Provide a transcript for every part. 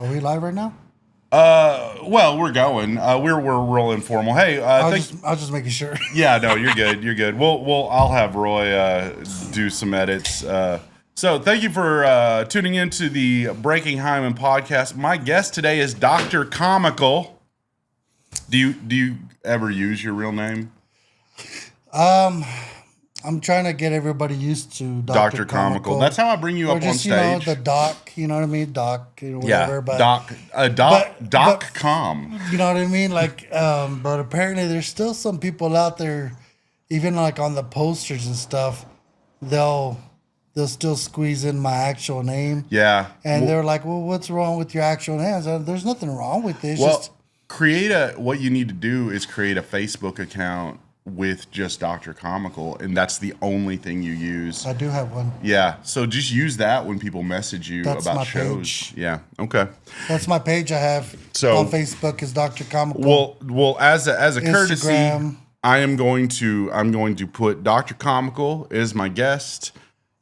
Are we live right now? Well, we're going. We're real informal. Hey, I was just making sure. yeah, no, you're good. You're good. I'll have Roy do some edits. So thank you for tuning into the Breaking Hyman podcast. My guest today is Dr. Comical. Do you ever use your real name? I'm trying to get everybody used to Dr. Comical. That's how I bring you up on stage. The doc, you know what I mean? Doc, whatever. Yeah, but Doc Com. You know what I mean? Like, but apparently there's still some people out there, even like on the posters and stuff, they'll still squeeze in my actual name. Yeah. And they're like, well, what's wrong with your actual name? I said, there's nothing wrong with it. It's just what you need to do is create a Facebook account with just Dr. Comical, and that's the only thing you use. I do have one. Yeah, so just use that when people message you about shows. Page. Yeah, okay. That's my page I have on Facebook is Dr. Comical. Well, as a courtesy, Instagram. I'm going to put Dr. Comical as my guest.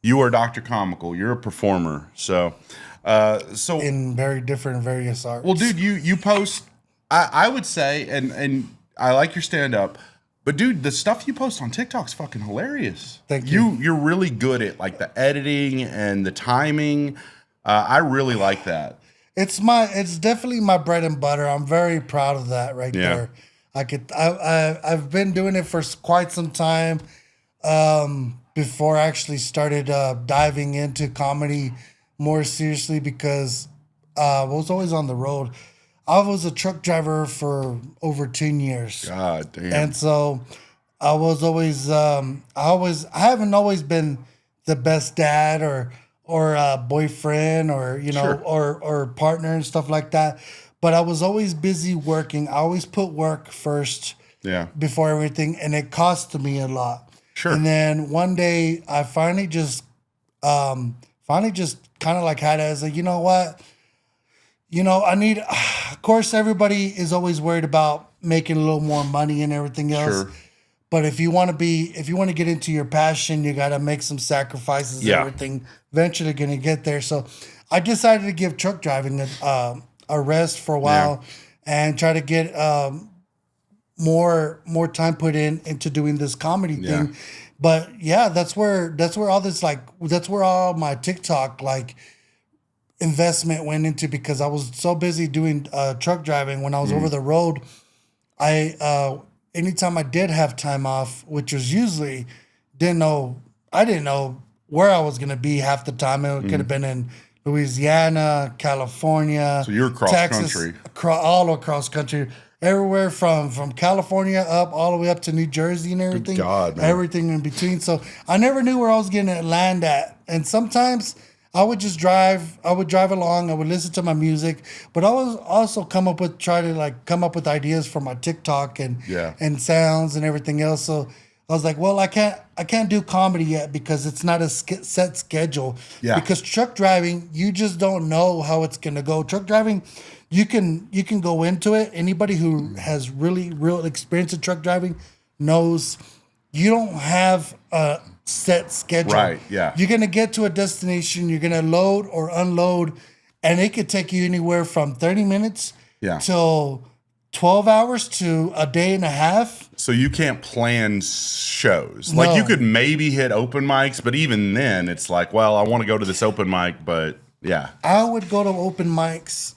You are Dr. Comical. You're a performer. So in very different various arts. Well, dude, you post. I would say, and I like your stand up. But dude, the stuff you post on TikTok's fucking hilarious. Thank you. You're really good at like the editing and the timing. I really like that. It's definitely my bread and butter. I'm very proud of that there. I've been doing it for quite some time. Before I actually started diving into comedy more seriously because I was always on the road. I was a truck driver for over 10 years. God damn. And so I was always, I haven't always been the best dad or boyfriend or, Sure. or partner and stuff like that. But I was always busy working. I always put work first before everything. And it cost me a lot. Sure. And then one day I finally just kind of like had it as a, you know what? Of course, everybody is always worried about making a little more money and everything else. Sure. But if you want to get into your passion, you got to make some sacrifices and everything. Eventually going to get there. So I decided to give truck driving a rest for a while and try to get more time put into doing this comedy thing. But that's where all my TikTok investment went into because I was so busy doing truck driving when I was over the road. Anytime I did have time off, which was usually I didn't know where I was going to be half the time. It could have been in Louisiana, California, so you're across Texas, country, all across country, everywhere from California all the way up to New Jersey and everything. Good God, man. Everything in between. So I never knew where I was going to land at, and sometimes I would just drive. I would drive along. I would listen to my music, but I was also come up with ideas for my TikTok and sounds and everything else. So I was like, well, I can't do comedy yet because it's not a set schedule. Yeah. Because truck driving, you just don't know how it's gonna go. Truck driving, you can go into it. Anybody who has really real experience in truck driving knows you don't have a set schedule. Right, yeah. You're going to get to a destination, you're going to load or unload, and it could take you anywhere from 30 minutes till 12 hours to a day and a half. So you can't plan shows. No. Like you could maybe hit open mics, but even then it's like, well, I want to go to this open mic, but yeah. I would go to open mics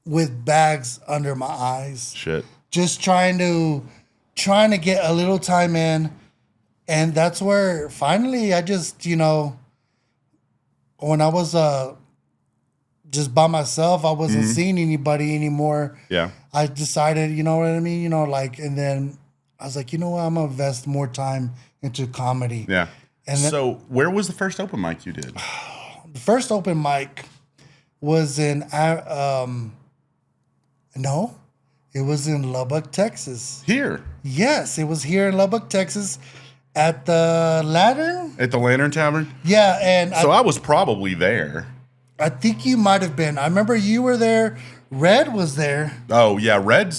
with bags under my eyes. Shit. Just trying to get a little time in. And that's where finally I just, when I was just by myself, I wasn't seeing anybody anymore. Yeah. I decided, you know what I mean? And then I was like, you know what? I'm going to invest more time into comedy. Yeah. And so where was the first open mic you did? The first open mic was in, it was in Lubbock, Texas. Here? Yes, it was here in Lubbock, Texas. At the Lantern? At the Lantern Tavern? Yeah, and so I was probably there. I think you might have been. I remember you were there. Red was there. Oh, yeah. Red,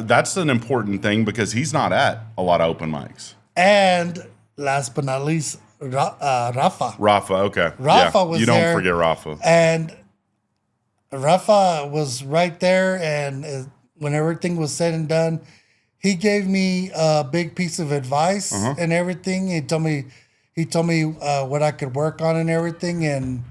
that's an important thing because he's not at a lot of open mics. And last but not least, Rafa. Rafa, okay. Rafa was you there. don't forget Rafa. And Rafa was right there, and when everything was said and done, he gave me a big piece of advice and everything. He told me what I could work on and everything, and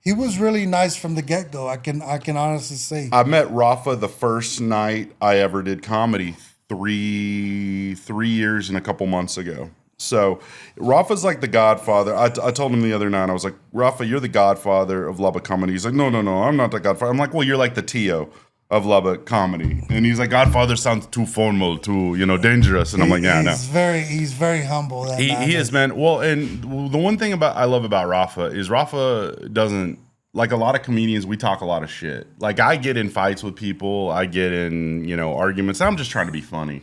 he was really nice from the get go. I can honestly say. I met Rafa the first night I ever did comedy 3 years and a couple months ago. So Rafa's like the godfather. I told him the other night, I was like, Rafa, you're the godfather of Lubbock comedy. He's like, no, I'm not the godfather. I'm like, well, you're like the Tio of Lubbock comedy. And he's like, godfather sounds too formal, too, dangerous. And I'm like, yeah, he's very humble. He is, man. Well, and the one thing I love about Rafa is Rafa doesn't, like a lot of comedians, we talk a lot of shit. Like I get in fights with people. I get in, arguments. I'm just trying to be funny.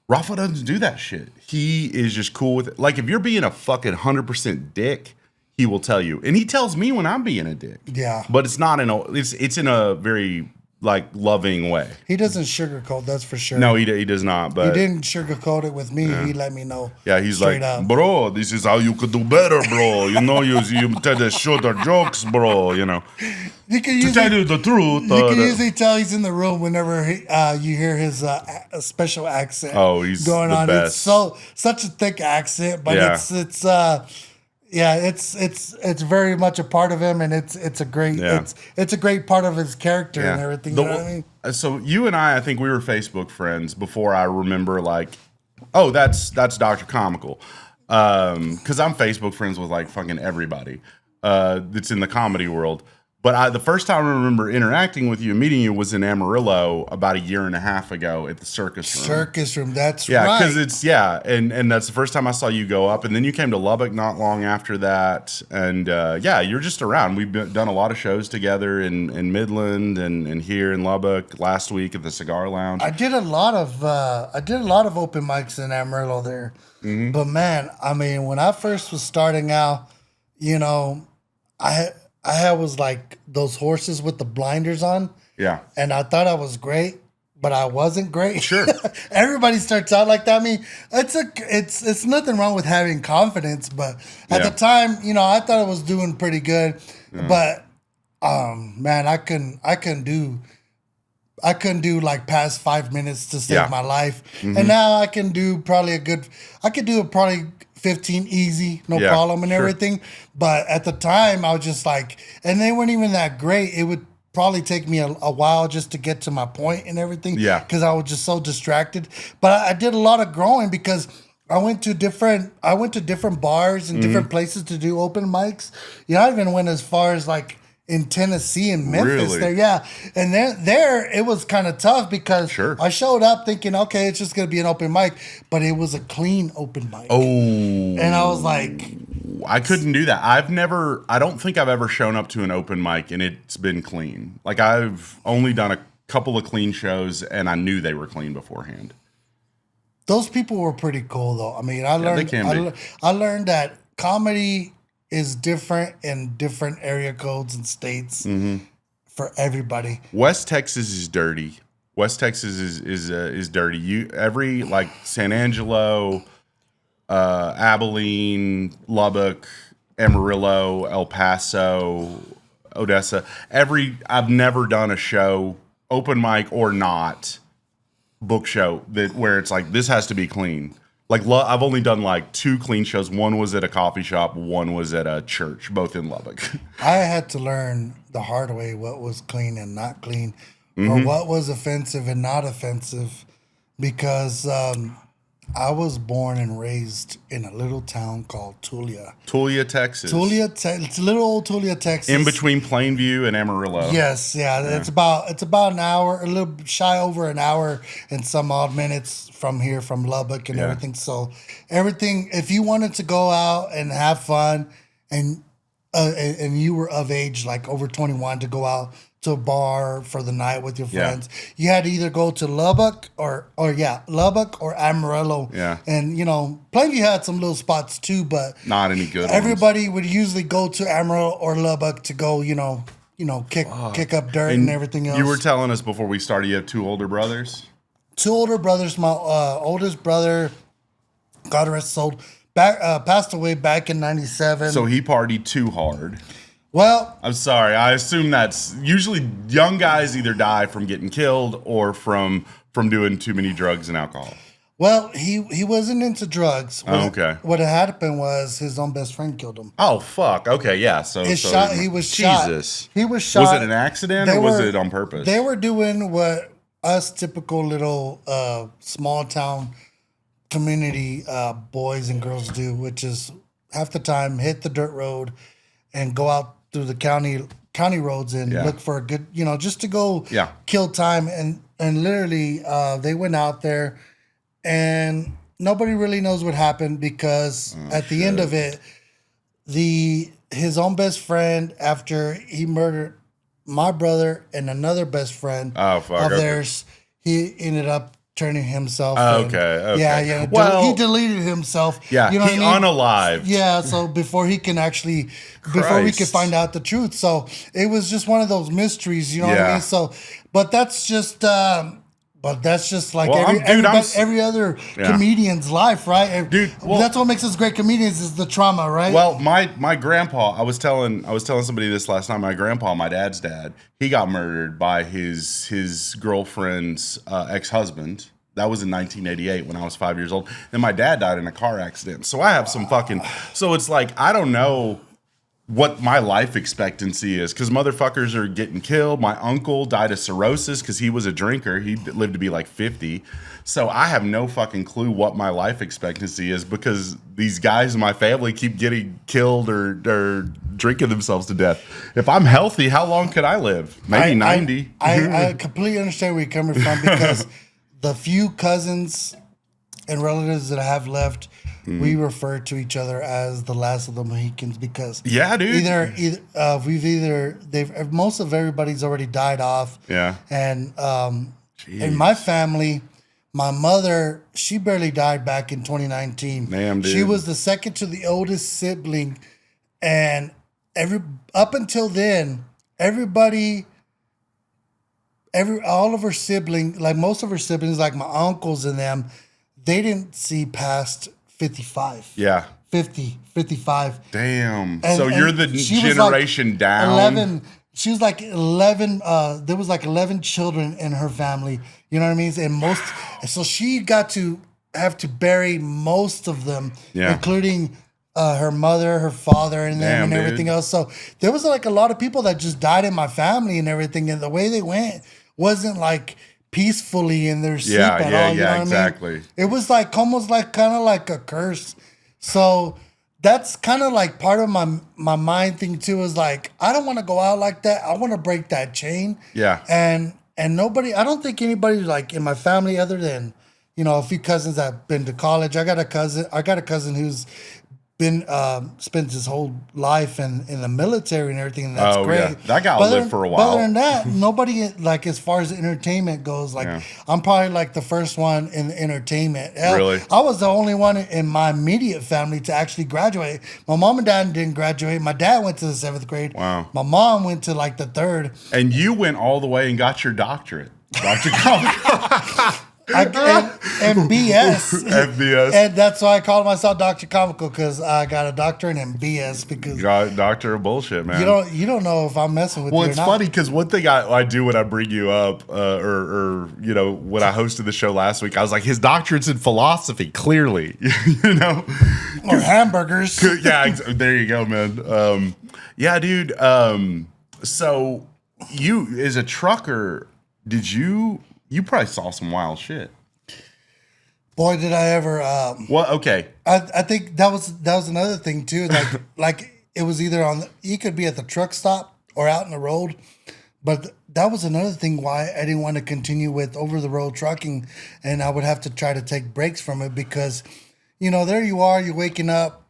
Rafa doesn't do that shit. He is just cool with it. Like if you're being a fucking 100% dick, he will tell you, and he tells me when I'm being a dick. Yeah, but it's not it's in a very like loving way. He doesn't sugarcoat, that's for sure. No, he does not. But he didn't sugarcoat it with me. Yeah. He let me know. Yeah, he's like, bro, this is how you could do better, bro. You tell the shorter jokes, bro. You can usually, to tell you the truth, you can usually tell he's in the room whenever you hear his special accent. Oh, he's going the on. Best. It's such a thick accent, but it's very much a part of him, and it's a great it's a great part of his character and everything. You know what I mean? So you and I think we were Facebook friends before I remember like, oh, that's Dr. Comical, because I'm Facebook friends with like fucking everybody that's in the comedy world. But the first time I remember interacting with you and meeting you was in Amarillo about 1.5 years ago at the Circus Room. Circus Room, that's right. Yeah, because and that's the first time I saw you go up. And then you came to Lubbock not long after that. And you're just around. We've done a lot of shows together in Midland and here in Lubbock last week at the Cigar Lounge. I did a lot of open mics in Amarillo there. Mm-hmm. But man, I mean, when I first was starting out, I was like those horses with the blinders on. Yeah. And I thought I was great, but I wasn't great. Sure. Everybody starts out like that. I mean, it's nothing wrong with having confidence, but at the time, I thought I was doing pretty good. Yeah. But man, I couldn't do like past 5 minutes to save my life. Mm-hmm. And now I can do probably probably 15 easy, no problem and everything. But at the time I was just like, and they weren't even that great. It would probably take me a while just to get to my point and everything. Yeah. Because I was just so distracted. But I did a lot of growing because I went to different bars and different places to do open mics. I even went as far as like in Tennessee and Memphis. Really? There, yeah. And there it was kind of tough because I showed up thinking, okay, it's just gonna be an open mic, but it was a clean open mic. Oh. And I was like, I couldn't do that. I don't think I've ever shown up to an open mic and it's been clean. Like I've only done a couple of clean shows and I knew they were clean beforehand. Those people were pretty cool though. I mean, I learned that comedy is different in different area codes and states for everybody. West Texas is dirty. West Texas is dirty. Every like San Angelo, Abilene, Lubbock, Amarillo, El Paso, Odessa. I've never done a show, open mic or not, book show where it's like this has to be clean. Like I've only done like 2 clean shows. One was at a coffee shop. One was at a church, both in Lubbock. I had to learn the hard way what was clean and not clean, or what was offensive and not offensive, because I was born and raised in a little town called Tulia. Tulia, Texas. It's little old Tulia, Texas. In between Plainview and Amarillo. Yes, yeah. It's about an hour, a little shy over an hour and some odd minutes from here, from Lubbock and everything. So everything, if you wanted to go out and have fun and you were of age, like over 21, to go out to a bar for the night with your friends, you had to either go to Lubbock or Amarillo. Yeah. And Plainview had some little spots too, but not any good everybody would usually go to Amarillo or Lubbock to go, kick up dirt and everything else. You were telling us before we started you have 2 older brothers? 2 older brothers. My oldest brother, God rest his soul, passed away back in 97. So he partied too hard. Well, I'm sorry. I assume that's usually young guys either die from getting killed or from doing too many drugs and alcohol. Well, he wasn't into drugs. Okay. What had happened was his own best friend killed him. Oh fuck. Okay, yeah. So He was shot. Jesus. He was shot. Was it an accident or was it on purpose? They were doing what us typical little small town community boys and girls do, which is half the time hit the dirt road and go out through the county roads and look for a good, just to go kill time. And literally they went out there. And nobody really knows what happened because at the end of it, his own best friend, after he murdered my brother and another best friend of theirs, he ended up turning himself. Okay. Yeah. Well, he deleted himself. Yeah, you know he unalived. Yeah, so before he can actually, before we could find out the truth. So it was just one of those mysteries, you know what I mean? So, but that's just like every other comedian's life, right? Dude, that's what makes us great comedians is the trauma, right? Well, my grandpa, I was telling somebody this last night. My grandpa, my dad's dad, he got murdered by his girlfriend's ex-husband. That was in 1988 when I was 5 years old. And my dad died in a car accident. So I have some so it's like, I don't know what my life expectancy is because motherfuckers are getting killed. My uncle died of cirrhosis because he was a drinker. He lived to be like 50. So I have no fucking clue what my life expectancy is because these guys in my family keep getting killed or drinking themselves to death. If I'm healthy, how long could I live? Maybe 90. I completely understand where you're coming from because the few cousins and relatives that I have left, we refer to each other as the last of the Mohicans because most of everybody's already died off. Yeah. And in my family, my mother, she barely died back in 2019. Damn, dude. She was the second to the oldest sibling, and up until then, all of her siblings, like most of her siblings, like my uncles and them, they didn't see past 55. Yeah. 50, 55. Damn. So you're the generation like down. 11. She was like 11. There was like 11 children in her family. You know what I mean? And so she got to have to bury most of them, including her mother, her father, and them, and everything else. So there was like a lot of people that just died in my family and everything. And the way they went wasn't like peacefully in their sleep at all. You know what exactly. I mean? It was like almost like kind of like a curse. So that's kind of like part of my mind thing too, is like, I don't want to go out like that. I want to break that chain. Yeah. And nobody, I don't think anybody like in my family other than, a few cousins that have been to college. I got a cousin who's been spent his whole life in the military and everything, and that's great. Yeah. That guy will live for a while. Other than that, nobody, like, as far as entertainment goes, like, I'm probably like the first one in entertainment. Really? I was the only one in my immediate family to actually graduate. My mom and dad didn't graduate. My dad went to the 7th grade. Wow. My mom went to like the 3rd. And you went all the way and got your doctorate. Dr. Comical. And BS. FBS. And that's why I call myself Dr. Comical, because I got a doctorate in BS. Because doctor of bullshit, man. You don't know if I'm messing with you or not. Well, it's funny because one thing I do when I bring you up, or when I hosted the show last week, I was like, his doctorate's in philosophy, clearly, or hamburgers. Yeah, there you go, man. Yeah, dude. So you, as a trucker, you probably saw some wild shit. Boy, did I ever. Well, okay. I think that was another thing too. Like it was either you could be at the truck stop or out in the road, but that was another thing why I didn't want to continue with over the road trucking, and I would have to try to take breaks from it because, there you are, you're waking up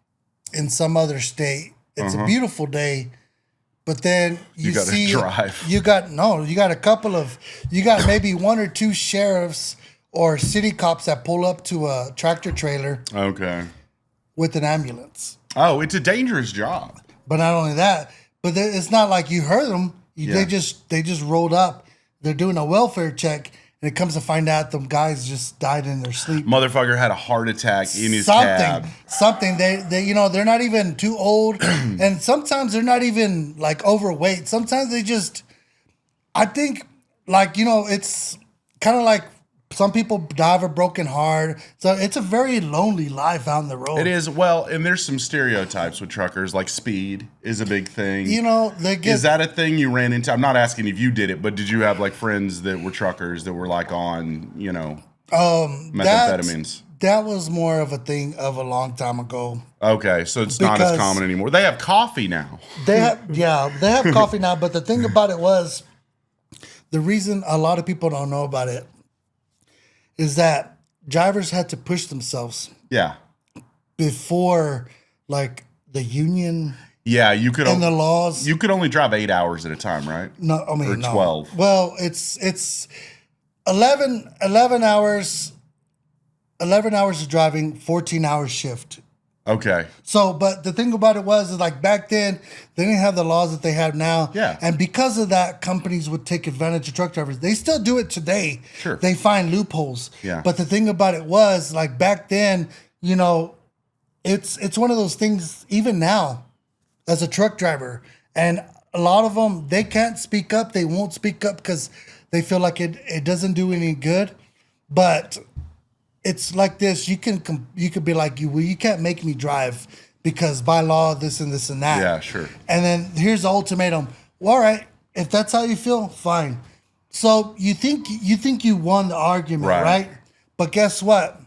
in some other state. It's a beautiful day. But then you see, drive. you got maybe one or two sheriffs or city cops that pull up to a tractor trailer. Okay. With an ambulance. Oh, it's a dangerous job. But not only that, but it's not like you heard them. They just rolled up. They're doing a welfare check, and it comes to find out the guys just died in their sleep. Motherfucker had a heart attack in his cab. Something. They they're not even too old, and sometimes they're not even like overweight. Sometimes they just, I think, like, it's kind of like some people die of a broken heart. So it's a very lonely life out on the road. It is. Well, and there's some stereotypes with truckers, like speed is a big thing. Is that a thing you ran into? I'm not asking if you did it, but did you have like friends that were truckers that were like on, methamphetamines? That was more of a thing of a long time ago. Okay, so it's not as common anymore. They have coffee now. They have coffee now, but the thing about it was, the reason a lot of people don't know about it is that drivers had to push themselves. Yeah. Before, like, the union. Yeah, you could. And the laws. You could only drive 8 hours at a time, right? No, I mean, or 12. No. Well, it's 11 hours. 11 hours of driving, 14 hours shift. Okay. So, but the thing about it was, is like back then, they didn't have the laws that they have now. Yeah. And because of that, companies would take advantage of truck drivers. They still do it today. Sure. They find loopholes. Yeah. But the thing about it was, like back then, it's one of those things, even now, as a truck driver. And a lot of them, they can't speak up. They won't speak up because they feel like it doesn't do any good. But it's like this. You could be like, you can't make me drive because by law, this and this and that. Yeah, sure. And then here's the ultimatum. Well, all right, if that's how you feel, fine. So you think you won the argument, right? But guess what?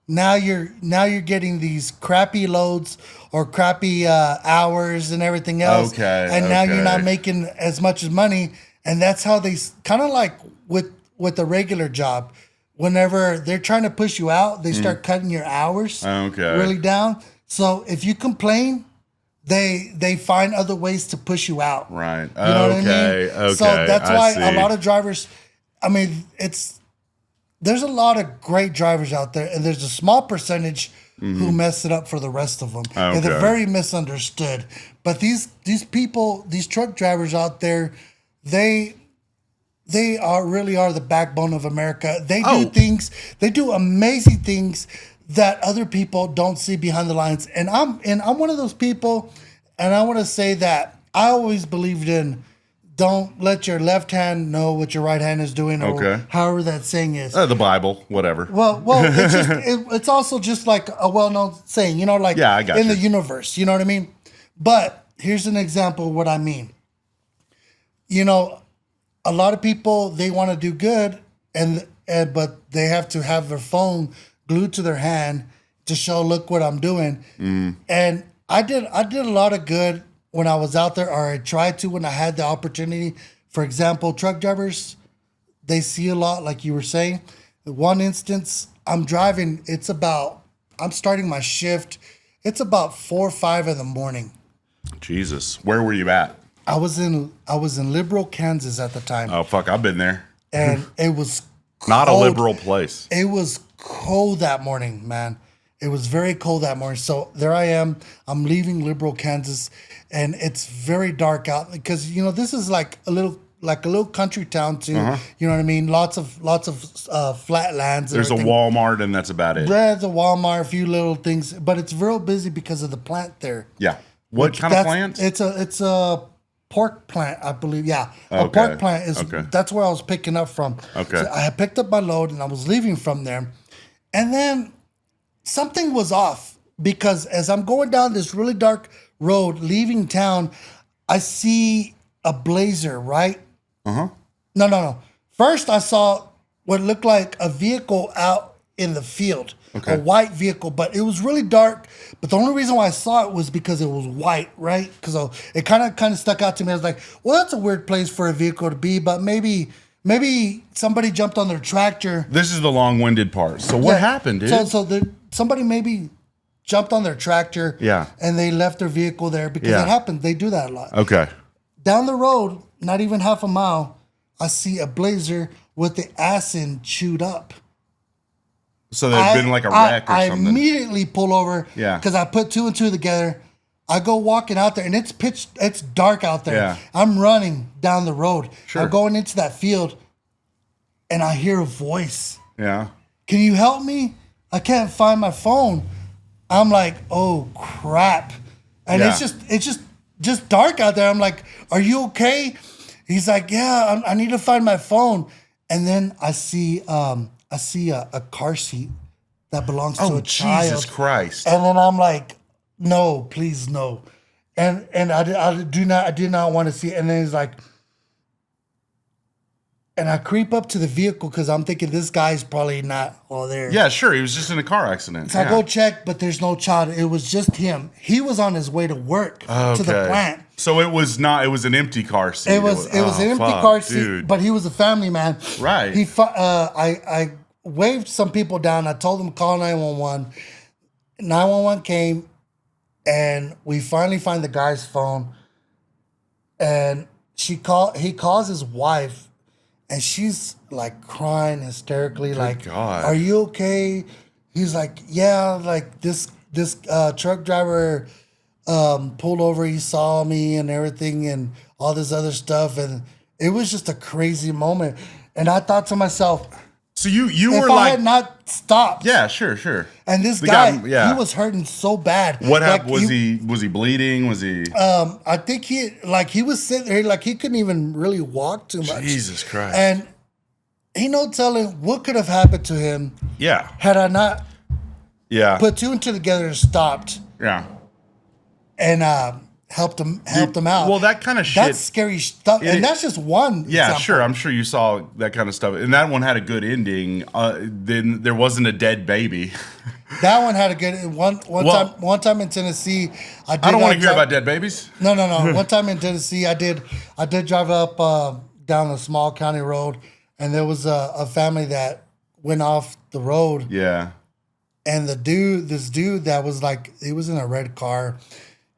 Now you're getting these crappy loads or crappy hours and everything else. Okay. And now you're not making as much as money. And that's how they kind of like with a regular job. Whenever they're trying to push you out, they start cutting your hours really down. So if you complain, they find other ways to push you out. Right. You know what I mean? Okay. So that's why a lot of drivers, there's a lot of great drivers out there, and there's a small percentage who mess it up for the rest of them. And they're very misunderstood. But these people, these truck drivers out there, they really are the backbone of America. They do things, they do amazing things that other people don't see behind the lines. And I'm one of those people, and I want to say that I always believed in don't let your left hand know what your right hand is doing, or however that saying is. The Bible, whatever. Well, it's just it's also just like a well-known saying, like I got in the universe, you know what I mean? But here's an example of what I mean. A lot of people, they want to do good, but they have to have their phone glued to their hand to show, look what I'm doing. And I did a lot of good when I was out there, or I tried to when I had the opportunity. For example, truck drivers, they see a lot, like you were saying. One instance, I'm driving. I'm starting my shift. It's about 4 or 5 in the morning. Jesus, where were you at? I was in Liberal, Kansas at the time. Oh, fuck, I've been there. And it was cold. Not a liberal place. It was cold that morning, man. It was very cold that morning. So there I am. I'm leaving Liberal, Kansas, and it's very dark out because this is like a little country town too. You know what I mean? Lots of flat lands. There's a Walmart, and that's about it. There's a Walmart, a few little things, but it's real busy because of the plant there. Yeah. What kind of plant? It's a pork plant, I believe. Yeah. A pork plant is, that's where I was picking up from. Okay. So I had picked up my load and I was leaving from there. And then something was off because as I'm going down this really dark road, leaving town, I see a blazer, right? No. First, I saw what looked like a vehicle out in the field. A white vehicle, but it was really dark. But the only reason why I saw it was because it was white, right? Because it kind of stuck out to me. I was like, well, that's a weird place for a vehicle to be, but maybe somebody jumped on their tractor. This is the long-winded part. So what happened, dude? Somebody maybe jumped on their tractor. Yeah. And they left their vehicle there because it happened. They do that a lot. Okay. Down the road, not even half a mile, I see a blazer with the ass end chewed up. So there's been like a wreck or something. I immediately pull over. Yeah. Because I put 2 and 2 together. I go walking out there, and it's dark out there. Yeah. I'm running down the road. Sure. I'm going into that field. and I hear a voice. Yeah. Can you help me? I can't find my phone. I'm like, oh crap. And Yeah. it's just dark out there. I'm like, are you okay? He's like, yeah, I need to find my phone. And then I see a car seat that belongs to a child. Jesus Christ. And then I'm like, no, please no. And I did not want to see it. And then he's like, and I creep up to the vehicle because I'm thinking this guy's probably not all there. Yeah, sure. He was just in a car accident. So I go check, but there's no child. It was just him. He was on his way to work to the plant. So it was an empty car seat. It was an empty car seat, dude. But he was a family man. Right. I waved some people down. I told them to call 911. 911 came, and we finally find the guy's phone. And he calls his wife. And she's like crying hysterically, like, God. Are you okay? He's like, yeah, like this truck driver pulled over, he saw me and everything and all this other stuff. And it was just a crazy moment. And I thought to myself, so you if were I like, had not stopped. Yeah, sure. And this guy, he was hurting so bad. What happened? Was he bleeding? Was he? I think he was sitting there, like he couldn't even really walk too much. Jesus Christ. And ain't no telling what could have happened to him. Yeah. Had I not put two and two together and stopped. Yeah. And helped him out. Well, that kind of shit. That's scary stuff. And that's just one example. Sure. I'm sure you saw that kind of stuff. And that one had a good ending. Then there wasn't a dead baby. That one had a good one time in Tennessee. I don't want to hear about dead babies. No. One time in Tennessee, I did drive up down a small county road, and there was a family that went off the road. Yeah. And this dude that was like, he was in a red car.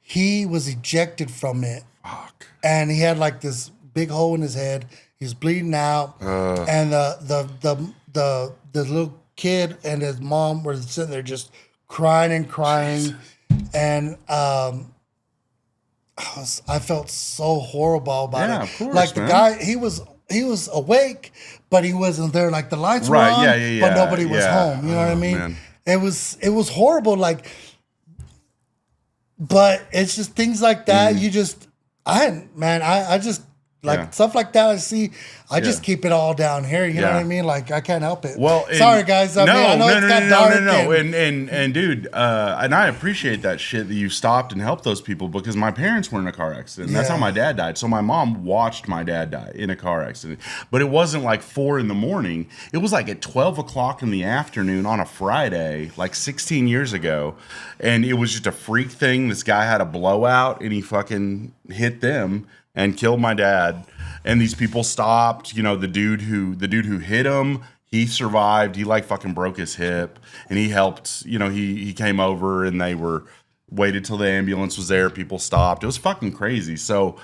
He was ejected from it. Fuck. And he had like this big hole in his head. He was bleeding out. And the little kid and his mom were sitting there just crying. And I felt so horrible about it. Of course, like the guy, he was awake, but he wasn't there. Like the lights were on, but nobody was home. You know what I mean? Man. It was horrible. Like, but it's just things like that. You just, I just like stuff like that. I just keep it all down here. You know what I mean? Like I can't help it. Well, sorry guys. I know it's got dark. And dude, and I appreciate that shit that you stopped and helped those people because my parents were in a car accident. That's how my dad died. So my mom watched my dad die in a car accident. But it wasn't like 4 a.m. It was like at 12 o'clock in the afternoon on a Friday, like 16 years ago. And it was just a freak thing. This guy had a blowout and he fucking hit them and killed my dad. And these people stopped. You know, the dude who hit him, he survived. He like fucking broke his hip, and he helped. You know, he came over, and they waited till the ambulance was there. People stopped. It was fucking crazy. So,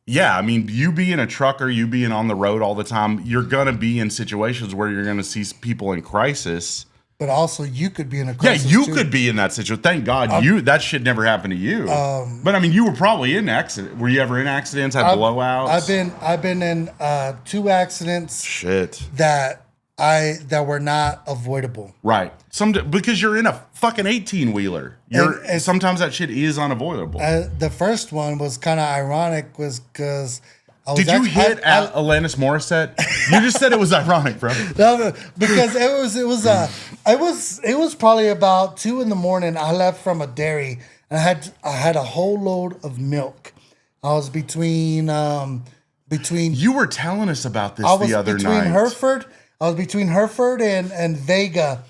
yeah, I mean, you being a trucker, you being on the road all the time, you're gonna be in situations where you're gonna see people in crisis. But also, you could be in a crisis. Yeah, you could be in that situation. Thank God that shit never happened to you. But I mean, you were probably in accident. Were you ever in accidents? Had blowouts? I've been in 2 accidents. Shit. That were not avoidable. Right. Because you're in a fucking 18-wheeler. Sometimes that shit is unavoidable. The first one was kind of ironic, was because. Did you hit Alanis Morissette? You just said it was ironic, bro. No, because it was probably about 2 a.m. I left from a dairy and I had a whole load of milk. I was between. You were telling us about this the other night. I was between Hereford and Vega.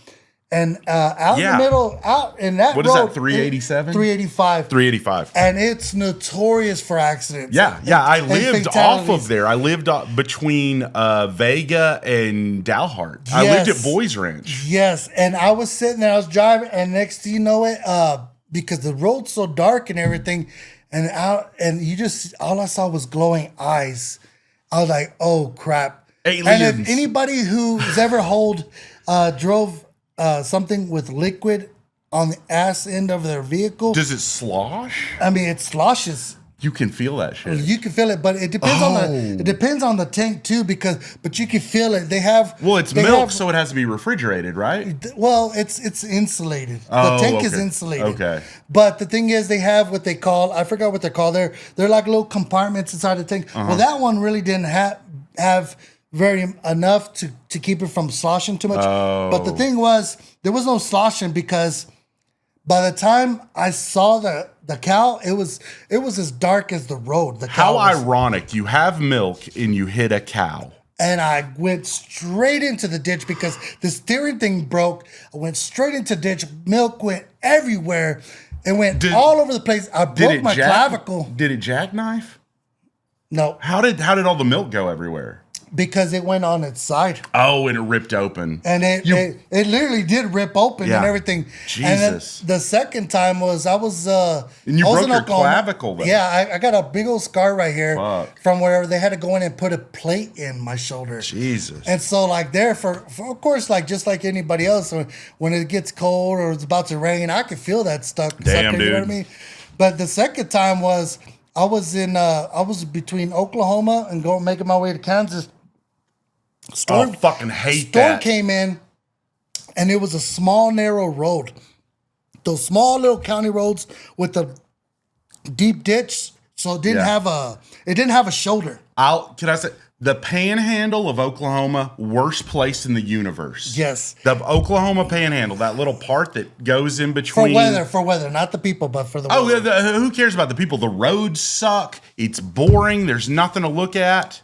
And out in the middle, out in that road. What is that, 387? 385. 385. And it's notorious for accidents. Yeah. I lived off of there. I lived between Vega and Dalhart. Yes. I lived at Boys Ranch. Yes. And I was sitting there, I was driving, and next thing you know it, because the road's so dark and everything, and all I saw was glowing eyes. I was like, oh, crap. Aliens. And if anybody who's ever drove something with liquid on the ass end of their vehicle. Does it slosh? I mean, it sloshes. You can feel that shit. You can feel it, but it depends on the tank too, but you can feel it. It's milk, so it has to be refrigerated, right? Well, it's insulated. Oh, the tank okay. is insulated. Okay. But the thing is, they have what they call, I forgot what they're called. They're like little compartments inside the tank. Well, that one really didn't have very enough to keep it from sloshing too much. Oh. But the thing was, there was no sloshing because by the time I saw the cow, it was as dark as the road. How ironic. You have milk and you hit a cow. And I went straight into the ditch because the steering thing broke. I went straight into the ditch. Milk went everywhere. It went all over the place. I broke my clavicle. Did it jackknife? No. How did all the milk go everywhere? Because it went on its side. Oh, and it ripped open. And it literally did rip open and everything. Jesus. And then the second time was and you broke your clavicle then. Yeah, I got a big old scar right here from where they had to go in and put a plate in my shoulder. Jesus. And so like there for of course, like just like anybody else, when it gets cold or it's about to rain, I could feel that sucker, dude. You know what I mean? But the second time was I was between Oklahoma and making my way to Kansas. I fucking hate that. Storm came in, and it was a small, narrow road. Those small little county roads with the deep ditch, so it didn't have a shoulder. Can I say the Panhandle of Oklahoma, worst place in the universe? Yes, the Oklahoma Panhandle, that little part that goes in between. For weather, not the people, but for the weather. Who cares about the people? The roads suck. It's boring. There's nothing to look at.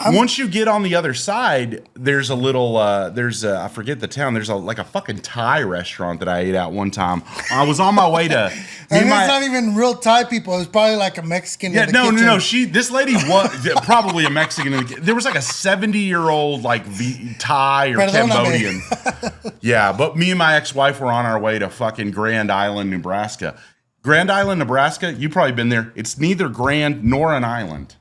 Once you get on the other side, there's a little, I forget the town. There's like a fucking Thai restaurant that I ate at one time. I was on my way to. And it's not even real Thai people. It was probably like a Mexican. Yeah, no. This lady was probably a Mexican. There was like a 70-year-old like Thai or Cambodian. Yeah, but me and my ex-wife were on our way to fucking Grand Island, Nebraska. Grand Island, Nebraska. You've probably been there. It's neither grand nor an island.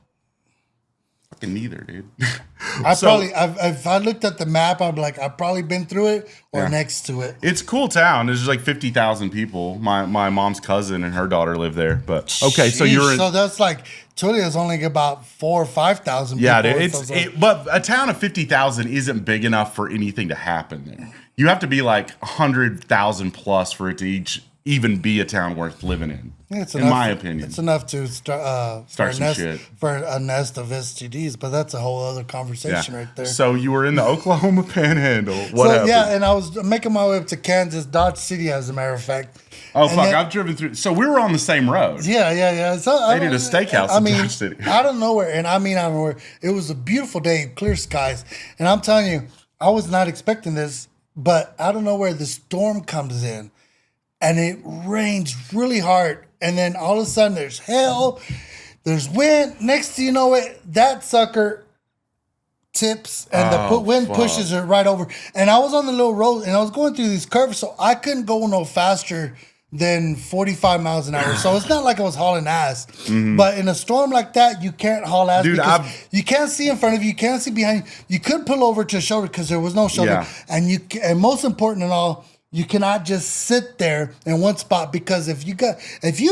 Neither, dude. If I looked at the map, I'd be like, I've probably been through it or next to it. It's a cool town. There's like 50,000 people. My mom's cousin and her daughter live there. But okay, so so that's like Tulia is only about 4,000 or 5,000 people. Yeah, dude. But a town of 50,000 isn't big enough for anything to happen there. You have to be like 100,000 plus for it to even be a town worth living in. In my opinion, it's enough to start some shit for a nest of STDs, but that's a whole other conversation right there. So you were in the Oklahoma Panhandle. What happened? Yeah, and I was making my way up to Kansas, Dodge City, as a matter of fact. Oh, and fuck, I've driven through. So we were on the same road. Yeah. So they did a steakhouse in Dodge City. Out of nowhere, it was a beautiful day, clear skies, and I'm telling you, I was not expecting this, but out of nowhere, the storm comes in, and it rains really hard. And then all of a sudden there's hail, there's wind. Next thing you know it, that sucker tips and the wind pushes it right over. And I was on the little road and I was going through these curves, so I couldn't go no faster than 45 miles an hour. So it's not like I was hauling ass. Mm-hmm. But in a storm like that, you can't haul ass because you can't see in front of you, you can't see behind you. You could pull over to a shoulder because there was no shoulder. Yeah. And most important of all, you cannot just sit there in one spot because if you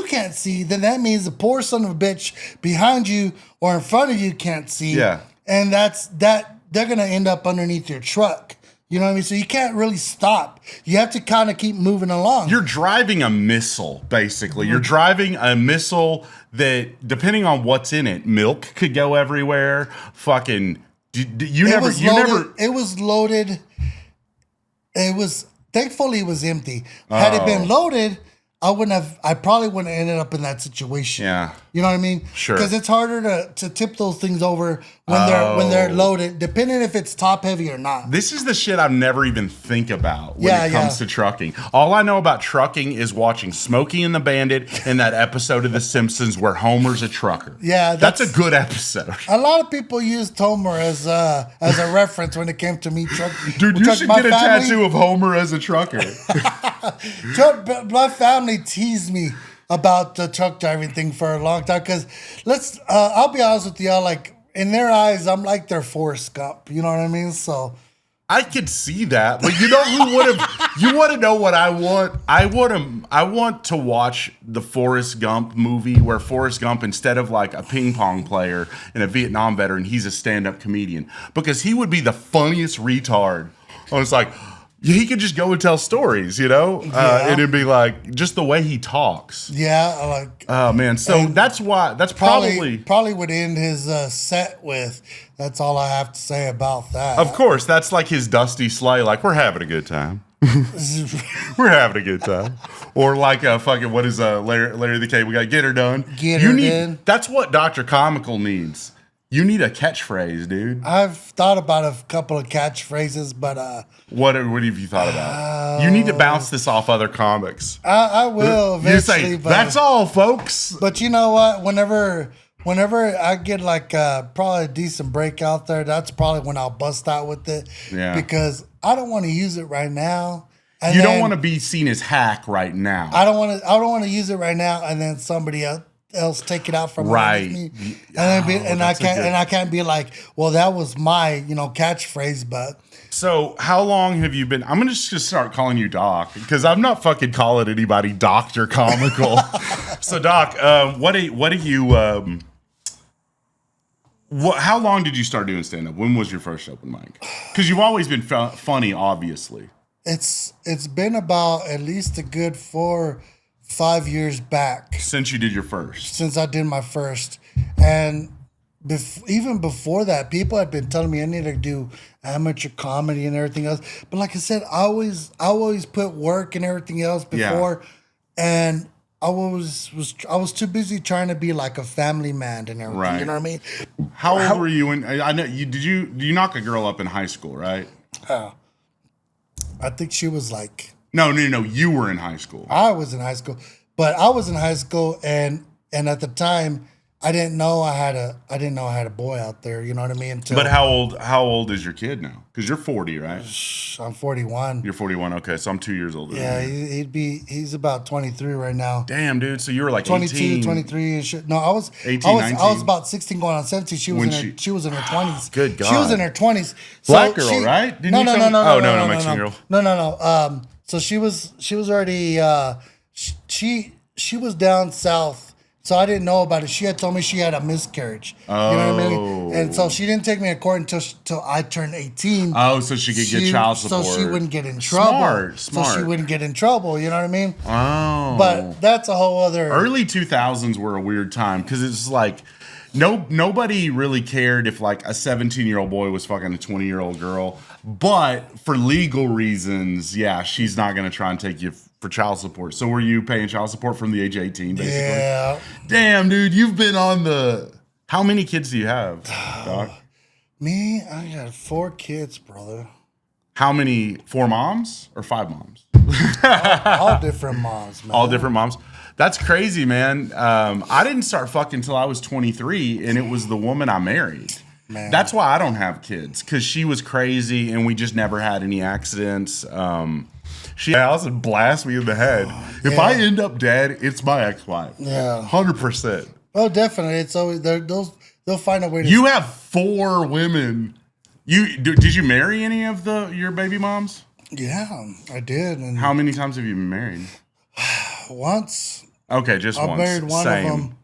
can't see, then that means the poor son of a bitch behind you or in front of you can't see. Yeah. And they're gonna end up underneath your truck. You know what I mean? So you can't really stop. You have to kind of keep moving along. You're driving a missile, basically. You're driving a missile that, depending on what's in it, milk could go everywhere. Fucking, It was loaded. Thankfully, it was empty. Had it been loaded, I probably wouldn't have ended up in that situation. Yeah. You know what I mean? Sure. Because it's harder to tip those things over when they're loaded, depending if it's top heavy or not. This is the shit I've never even think about when it comes to trucking. All I know about trucking is watching Smokey and the Bandit and that episode of The Simpsons where Homer's a trucker. Yeah. That's a good episode. A lot of people used Homer as a reference when it came to me trucking. Dude, you should get a tattoo of Homer as a trucker. My family teased me about the truck driving thing for a long time because I'll be honest with y'all, like in their eyes, I'm like their Forrest Gump. You know what I mean? So I could see that, but you know who would have? You want to know what I want? I want to watch the Forrest Gump movie where Forrest Gump, instead of like a ping pong player and a Vietnam veteran, he's a stand-up comedian because he would be the funniest retard. I was like, he could just go and tell stories, and it'd be like just the way he talks. Yeah, like. Oh man, so that's probably would end his set with. That's all I have to say about that. Of course, that's like his Dusty Slay. Like we're having a good time. We're having a good time. Or like fucking what is Larry the Cable Guy? Get her done. Get her done. That's what Dr. Comical needs. You need a catchphrase, dude. I've thought about a couple of catchphrases, but what have you thought about? You need to bounce this off other comics. I will eventually. You say, that's all, folks. But you know what? Whenever I get like probably a decent break out there, that's probably when I'll bust out with it. Yeah. Because I don't want to use it right now. And you don't want to be seen as hack right now. I don't want to use it right now, and then somebody else take it out from right. me, and I can't be like, well, that was my catchphrase, but. So how long have you been? I'm gonna just start calling you Doc because I'm not fucking calling anybody Dr. Comical. So Doc, what do you? How long did you start doing stand up? When was your first open mic? Because you've always been funny, obviously. It's been about at least a good 4-5 years back since you did your first. Since I did my first, and even before that, people had been telling me I need to do amateur comedy and everything else. But like I said, I always put work and everything else before, and I was too busy trying to be like a family man and everything. Right. You know what I mean? How old were you? I know you. Did you knock a girl up in high school? Right. I think she was like. No. You were in high school. I was in high school, but I was in high school, and at the time, I didn't know I had a boy out there. You know what I mean? But how old is your kid now? Because you're 40, right? I'm 41. You're 41. Okay, so I'm 2 years older. Yeah, he's about 23 right now. Damn, dude. So you were like 22, 18. 23 and shit. No, I was 18, 19. I was about 16 going on 17. She was in her 20s. Good God. She was in her 20s. So Black girl, right? No, Mexican girl. No. So she was already she was down south. So I didn't know about it. She had told me she had a miscarriage. Oh. You know what I mean? And so she didn't take me to court until I turned 18. Oh, so she could get child support. So she wouldn't get in trouble. Smart. So she wouldn't get in trouble. You know what I mean? Oh. But that's a whole other... Early 2000s were a weird time because it's like nobody really cared if like a 17-year-old boy was fucking a 20-year-old girl. But for legal reasons, yeah, she's not going to try and take you for child support. So were you paying child support from the age of 18, basically? Yeah. Damn, dude, you've been on the... How many kids do you have, Doc? Me? I got 4 kids, brother. How many? 4 moms or 5 moms? all different moms, man. All different moms. That's crazy, man. I didn't start fucking until I was 23, and it was the woman I married. Man. That's why I don't have kids, because she was crazy, and we just never had any accidents. She also blast me in the head. If I end up dead, it's my ex-wife. Yeah, 100%. Oh, definitely. It's always they'll find a way to. You have 4 women. Did you marry any of your baby moms? Yeah, I did. And how many times have you been married? Once. Okay, just once. I married one of them.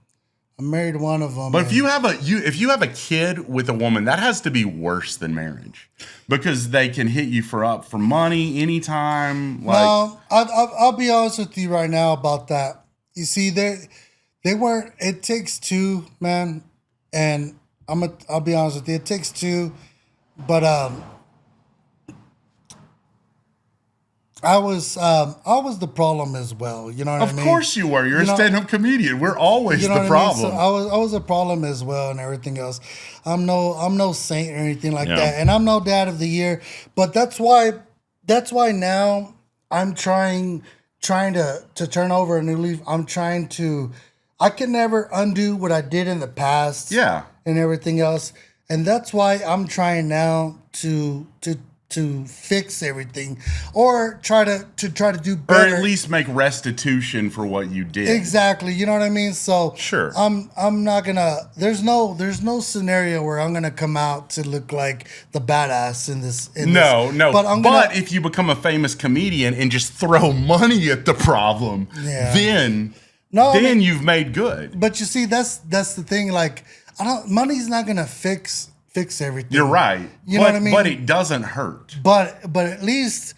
I married one of them. But if you have a kid with a woman, that has to be worse than marriage, because they can hit you for money anytime. Like, no, I'll be honest with you right now about that. You see, they weren't. It takes 2, man, and I'll be honest with you. It takes 2, but I was the problem as well. You know what I mean? Of course you were. You're a stand-up comedian. We're always the problem. I mean? So I was a problem as well, and everything else. I'm no saint or anything like that, and I'm no dad of the year. But that's why now I'm trying to turn over a new leaf. I'm trying to. I can never undo what I did in the past. Yeah. And everything else, and that's why I'm trying now to to fix everything or try to do Or better. at least make restitution for what you did. Exactly. You know what I mean? So Sure. I'm not gonna there's no scenario where I'm gonna come out to look like the badass in this. No. But if you become a famous comedian and just throw money at the problem, then you've made good. But you see, that's the thing. Like, money's not gonna fix everything. You're right. You know what I mean? But it doesn't hurt. But at least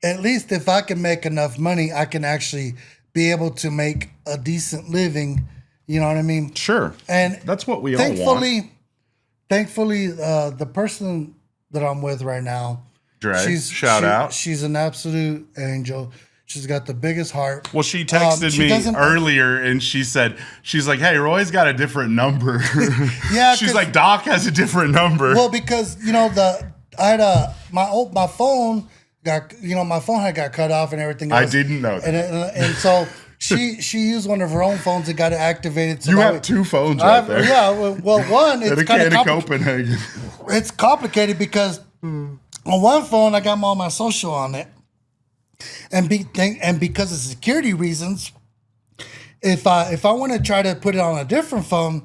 if I can make enough money, I can actually be able to make a decent living. You know what I mean? Sure. And that's what we all want. Thankfully, the person that I'm with right now, Dre, shout out. She's an absolute angel. She's got the biggest heart. Well, she texted me earlier and she's like, hey, Roy's got a different number. Yeah. She's like, Doc has a different number. Well, because, my phone had got cut off and everything else. I didn't know that. And so she used one of her own phones and got it activated. So you have two phones right there. Yeah. Well, one, it's kind of Copenhagen. It's complicated because on one phone, I got all my social on it. And because of security reasons, if I want to try to put it on a different phone,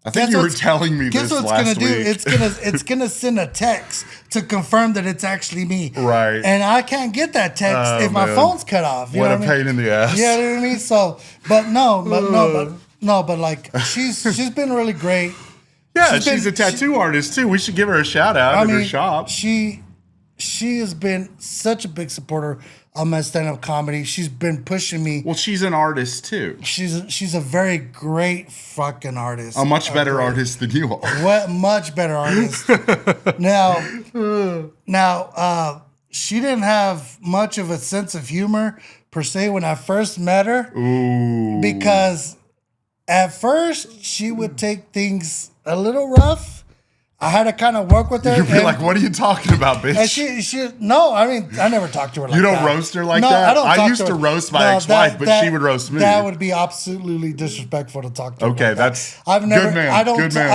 I think you were telling me this last week. It's gonna send a text to confirm that it's actually me. Right. And I can't get that text if my phone's cut off. What a pain in the ass. You know what I mean? So, but like she's been really great. Yeah, she's a tattoo artist too. We should give her a shout out in her shop. She has been such a big supporter of my stand-up comedy. She's been pushing me. Well, she's an artist too. She's a very great fucking artist. A much better artist than you are. What much better artist. Now, she didn't have much of a sense of humor per se when I first met her. Ooh. Because at first she would take things a little rough. I had to kind of work with her. You'd be like, what are you talking about, bitch? And I never talked to her like that. You don't roast her like that? I used to roast my ex-wife, but she would roast me. That would be absolutely disrespectful to talk to her. Okay, like that's that. good man. I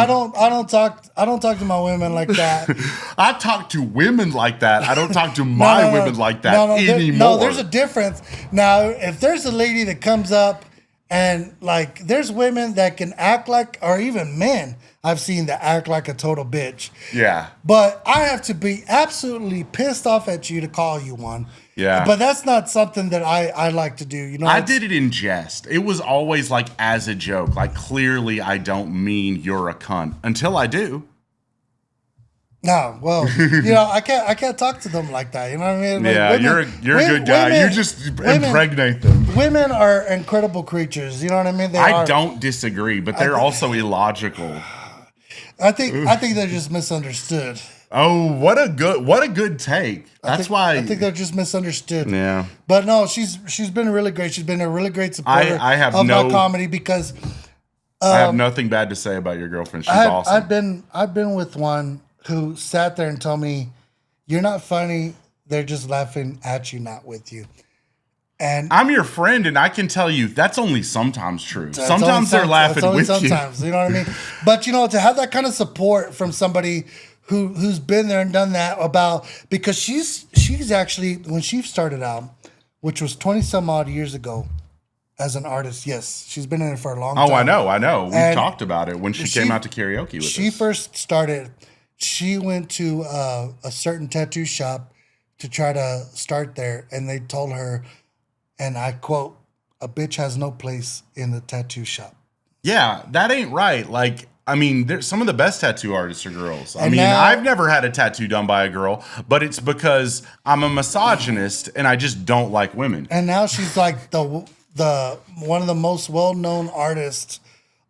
don't talk to my women like that. I talk to women like that. I don't talk to my women like that anymore. There's a difference. Now, if there's a lady that comes up and like there's women that can act like, or even men I've seen that act like a total bitch. Yeah. But I have to be absolutely pissed off at you to call you one. Yeah. But that's not something that I like to do. You know, I did it in jest. It was always like as a joke. Like clearly I don't mean you're a cunt until I do. No, well, I can't talk to them like that. You know what I mean? Like, yeah, you're a good guy. You just impregnate them. Women are incredible creatures. You know what I mean? I don't disagree, but they're also illogical. I think they're just misunderstood. Oh, what a good take. That's why I think they're just misunderstood. Yeah. But no, she's been really great. She's been a really great supporter of my comedy because I have nothing bad to say about your girlfriend. She's awesome. I've been with one who sat there and told me, "You're not funny. They're just laughing at you, not with you." And I'm your friend, and I can tell you that's only sometimes true. Sometimes they're laughing with you. Sometimes, you know what I mean? But to have that kind of support from somebody who's been there and done that because she's actually, when she started out, which was 20 some odd years ago as an artist, yes, she's been in it for a long time. Oh, I know. We've talked about it when she came out to karaoke with us. She first started, she went to a certain tattoo shop to try to start there, and they told her, and I quote, "A bitch has no place in the tattoo shop." Yeah, that ain't right. Like, I mean, some of the best tattoo artists are girls. I've never had a tattoo done by a girl, but it's because I'm a misogynist and I just don't like women. And now she's like the one of the most well-known artists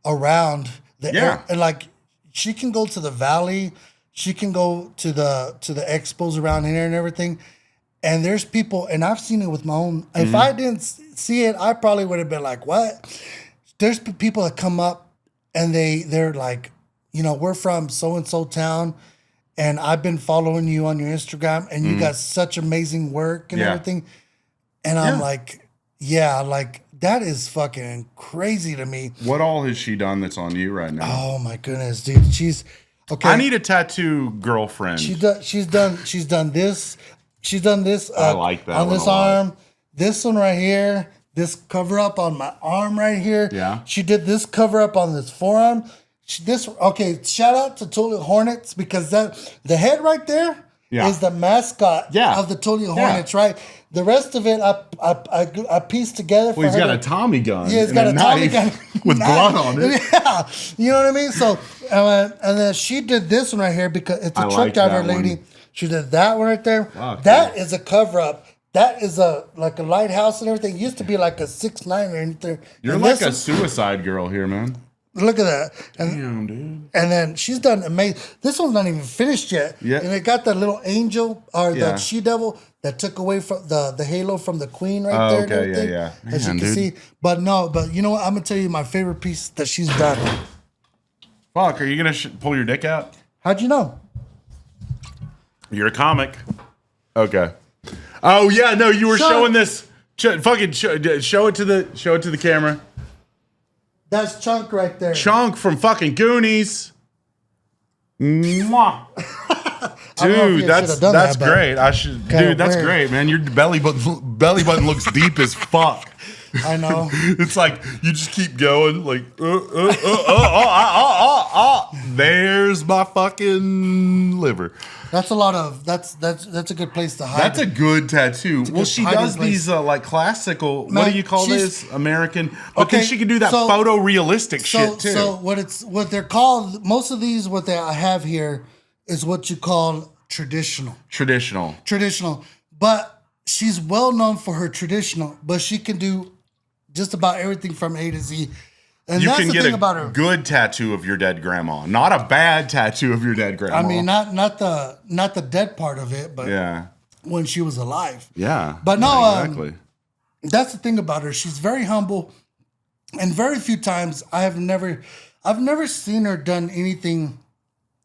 around. And like, she can go to the Valley, she can go to the expos around here and everything. And there's people, and I've seen it with my own. Mm-hmm. If I didn't see it, I probably would have been like, "What?" There's people that come up, and they're like, "We're from so and so town, and I've been following you on your Instagram, and you got such amazing work and everything." And I'm like, "Yeah, like that is fucking crazy to me." What all has she done that's on you right now? Oh my goodness, dude, Okay. I need a tattoo girlfriend. She's done this. She's done this. I like that on one this a lot. arm. This one right here. This cover up on my arm right here. Yeah. She did this cover up on this forearm. Shout out to Tulia Hornets because the head right there is the mascot of the Tulia Hornets, right? The rest of it, I pieced together. Well, he's got a Tommy gun. Yeah, he's got a Tommy gun with blood on it. Yeah, you know what I mean. So, and then she did this one right here because it's a truck driver lady. She did that one right there. Wow, that is a cover up. That is like a lighthouse and everything. It used to be like a 6'9" or anything. You're like a suicide girl here, man. Look at that. Damn, dude. And then she's done amazing. This one's not even finished yet. Yeah. And it got that little angel or the she-devil that took away from the halo from the queen right there. Okay, yeah. Man, as you can see. But you know what? I'm going to tell you my favorite piece that she's done. Fuck, are you going to pull your dick out? How'd you know? You're a comic. Okay. Oh, yeah, no, you were showing this. Show it to the camera. That's Chunk right there. Chunk from fucking Goonies. Mwah. Dude, that's great. That's great, man. Your belly button looks deep as fuck. I know. It's like you just keep going, like there's my fucking liver. That's a lot of that's a good place to hide. That's a good tattoo. Well, she does these like classical. What do you call this? American. But then she can do that photorealistic shit too. So what they're called. Most of these what I have here is what you call traditional. Traditional. But she's well known for her traditional. But she can do just about everything from A to Z. And you that's can the get thing a about her. good tattoo of your dead grandma, not a bad tattoo of your dead grandma. I mean, not the dead part of it, but when she was alive. Yeah. But no, exactly. That's the thing about her. She's very humble, and very few times I've never seen her done anything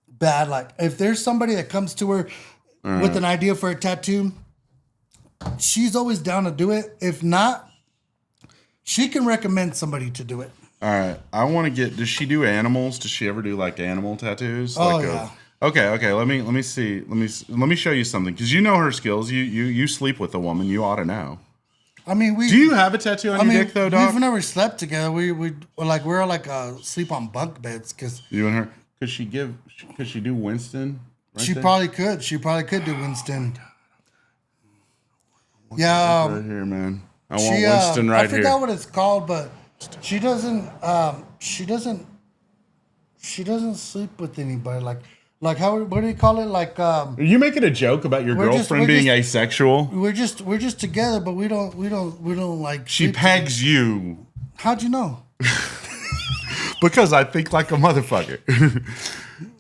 bad. Like if there's somebody that comes to her with an idea for a tattoo, she's always down to do it. If not, she can recommend somebody to do it. All right, I want to get. Does she do animals? Does she ever do like animal tattoos? Oh like yeah. Okay. Let me see. Let me show you something because you know her skills. You sleep with a woman. You ought to know. I mean, do you have a tattoo on your dick though, Doc? We've never slept together. We're sleep on bunk beds because you and her. Could she do Winston? She probably could. She probably could do Winston. Yeah. Right here, man. I want Winston right here. I forgot what it's called, but she doesn't sleep with anybody. Like how, what do you call it? Like are you making a joke about your girlfriend being asexual? We're just together, but we don't like. She pegs you. How'd you know? Because I think like a motherfucker.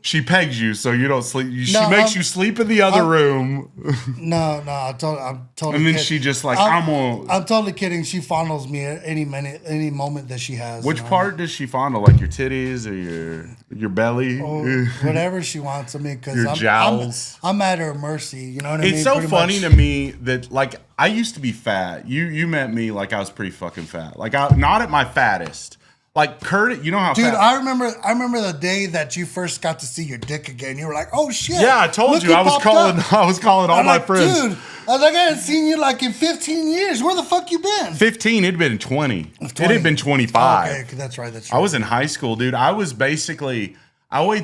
She pegs you so you don't sleep. She makes you sleep in the other room. No, I'm totally. And then she just like I'm totally kidding. She fondles me at any minute, any moment that she has. Which part does she fondle? Like your titties or your belly? Or whatever she wants. I mean, because your jowls. I'm at her mercy. You know what I mean? It's so funny to me that like I used to be fat. You met me like I was pretty fucking fat. Like not at my fattest. Like Kurt, you know how? Dude, fat... I remember the day that you first got to see your dick again. You were like, "Oh shit!" Yeah, I told you. I was calling all my friends. Dude, I was like, I hadn't seen you like in 15 years. Where the fuck you been? 15. It'd been 20. It had been 25. Okay, that's right. I was in high school, dude. I weighed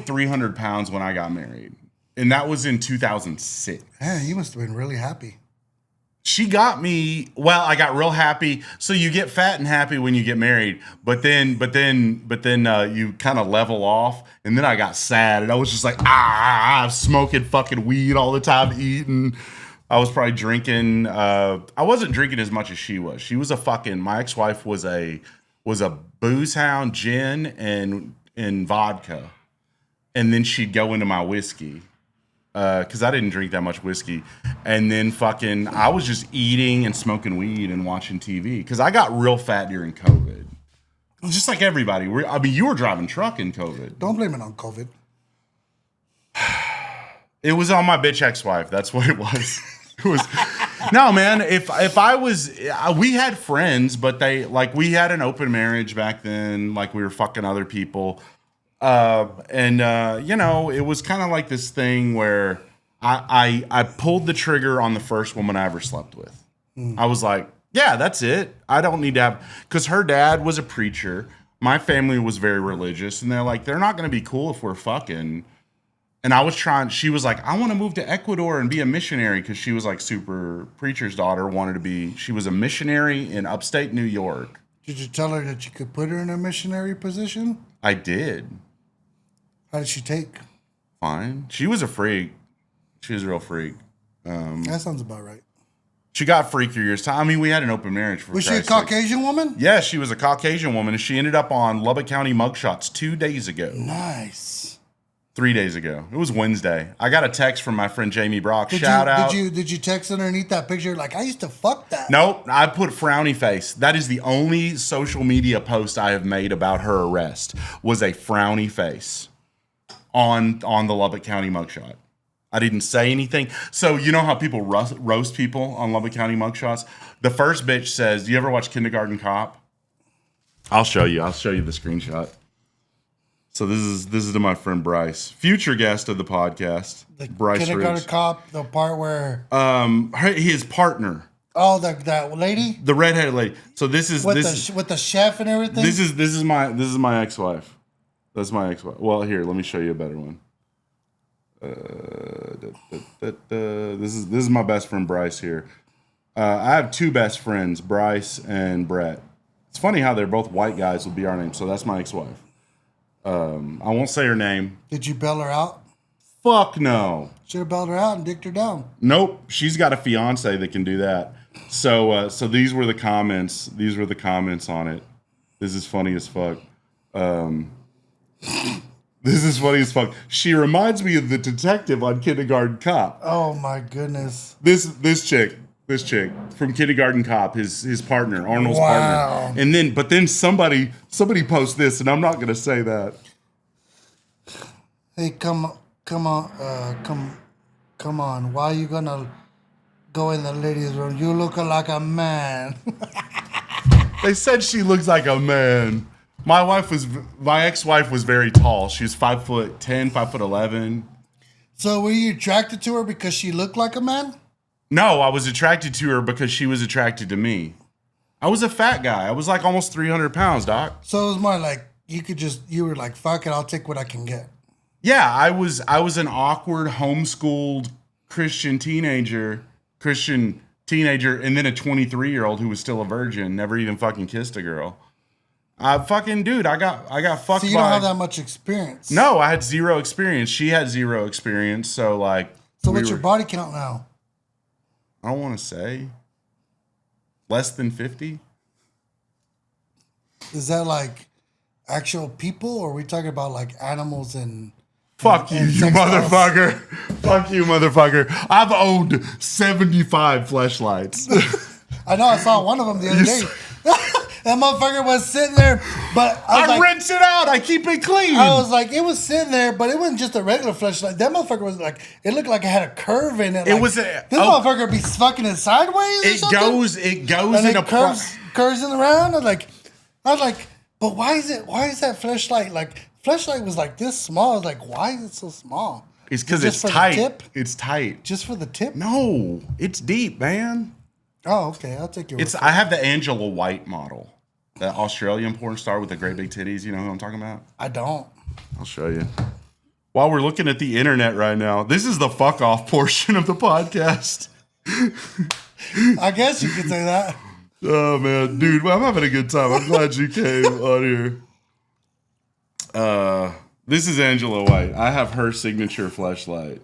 300 pounds when I got married, and that was in 2006. Man, you must have been really happy. She got me. Well, I got real happy. So you get fat and happy when you get married, but then you kind of level off. And then I got sad, and I was just like, I'm smoking fucking weed all the time, eating. I was probably drinking. I wasn't drinking as much as she was. She was my ex-wife was a booze hound, gin and vodka, and then she'd go into my whiskey. Because I didn't drink that much whiskey. And then I was just eating and smoking weed and watching TV. Because I got real fat during COVID. Just like everybody. You were driving truck in COVID. Don't blame it on COVID. It was on my bitch ex-wife. That's what it was. It was. No, man. If I was, we had friends, but we had an open marriage back then. Like we were fucking other people. You know, it was kind of like this thing where I pulled the trigger on the first woman I ever slept with. I was like, yeah, that's it. I don't need to have, because her dad was a preacher. My family was very religious, and they're like, they're not going to be cool if we're fucking. And I was trying, she was like, I want to move to Ecuador and be a missionary, because she was like super preacher's daughter, wanted to be, she was a missionary in upstate New York. Did you tell her that you could put her in a missionary position? I did. How did she take? Fine. She was a freak. She was a real freak. That sounds about right. She got freakier as time. I mean, we had an open marriage. Was she a Caucasian woman? Yeah, she was a Caucasian woman, and she ended up on Lubbock County mugshots 2 days ago. Nice. 3 days ago. It was Wednesday. I got a text from my friend Jamie Brock. Shout out. Did you text underneath that picture like, I used to fuck that? Nope. I put frowny face. That is the only social media post I have made about her arrest, was a frowny face on the Lubbock County mugshot. I didn't say anything. So you know how people roast people on Lubbock County mugshots? The first bitch says, do you ever watch Kindergarten Cop? I'll show you. I'll show you the screenshot. So this is to my friend Bryce, future guest of the podcast. Bryce Kindergarten Riggs. Cop, the part where his partner. Oh, that lady, the redheaded lady. So this is with the chef and everything. This is my ex-wife. That's my ex-wife. Well, here, let me show you a better one. This is my best friend Bryce here. I have two best friends, Bryce and Brett. It's funny how they're both white guys with BR names. So that's my ex-wife. I won't say her name. Did you bail her out? Fuck no. Should have bailed her out and dicked her down. Nope. She's got a fiance that can do that. So these were the comments. These were the comments on it. This is funny as fuck. This is funny as fuck. She reminds me of the detective on Kindergarten Cop. Oh my goodness. This chick from Kindergarten Cop, his partner, Arnold's partner. And then somebody posts this, and I'm not gonna say that. Hey, come on. Why are you gonna go in the ladies' room? You look like a man. They said she looks like a man. My ex-wife was very tall. She was 5'10", 5'11". So were you attracted to her because she looked like a man? No, I was attracted to her because she was attracted to me. I was a fat guy. I was like almost 300 pounds, Doc. So it was more like you were like, fuck it, I'll take what I can get. Yeah, I was an awkward, homeschooled Christian teenager, and then a 23-year-old who was still a virgin, never even fucking kissed a girl. I got fucked. So you don't have that much experience. No, I had zero experience. She had zero experience. So like. So what's your body count now? I don't want to say. Less than 50. Is that like actual people, or are we talking about like animals and? Fuck you, you motherfucker. Fuck you, motherfucker. I've owned 75 fleshlights. I know. I saw one of them the other day. That motherfucker was sitting there, but I rinse it out. I keep it clean. I was like, it was sitting there, but it wasn't just a regular fleshlight. That motherfucker was like, it looked like it had a curve in it. This motherfucker be fucking it sideways. It goes and in a curves in around. I was like, but why is that fleshlight like? Fleshlight was like this small. I was like, why is it so small? It's because it's tight. It's tight. Just for the tip? No, it's deep, man. Oh, okay. I'll take your word. I have the Angela White model. That Australian porn star with the great big titties. You know who I'm talking about? I don't. I'll show you. While we're looking at the internet right now, this is the fuck off portion of the podcast. I guess you could say that. Oh, man. Dude, I'm having a good time. I'm glad you came on here. This is Angela White. I have her signature fleshlight.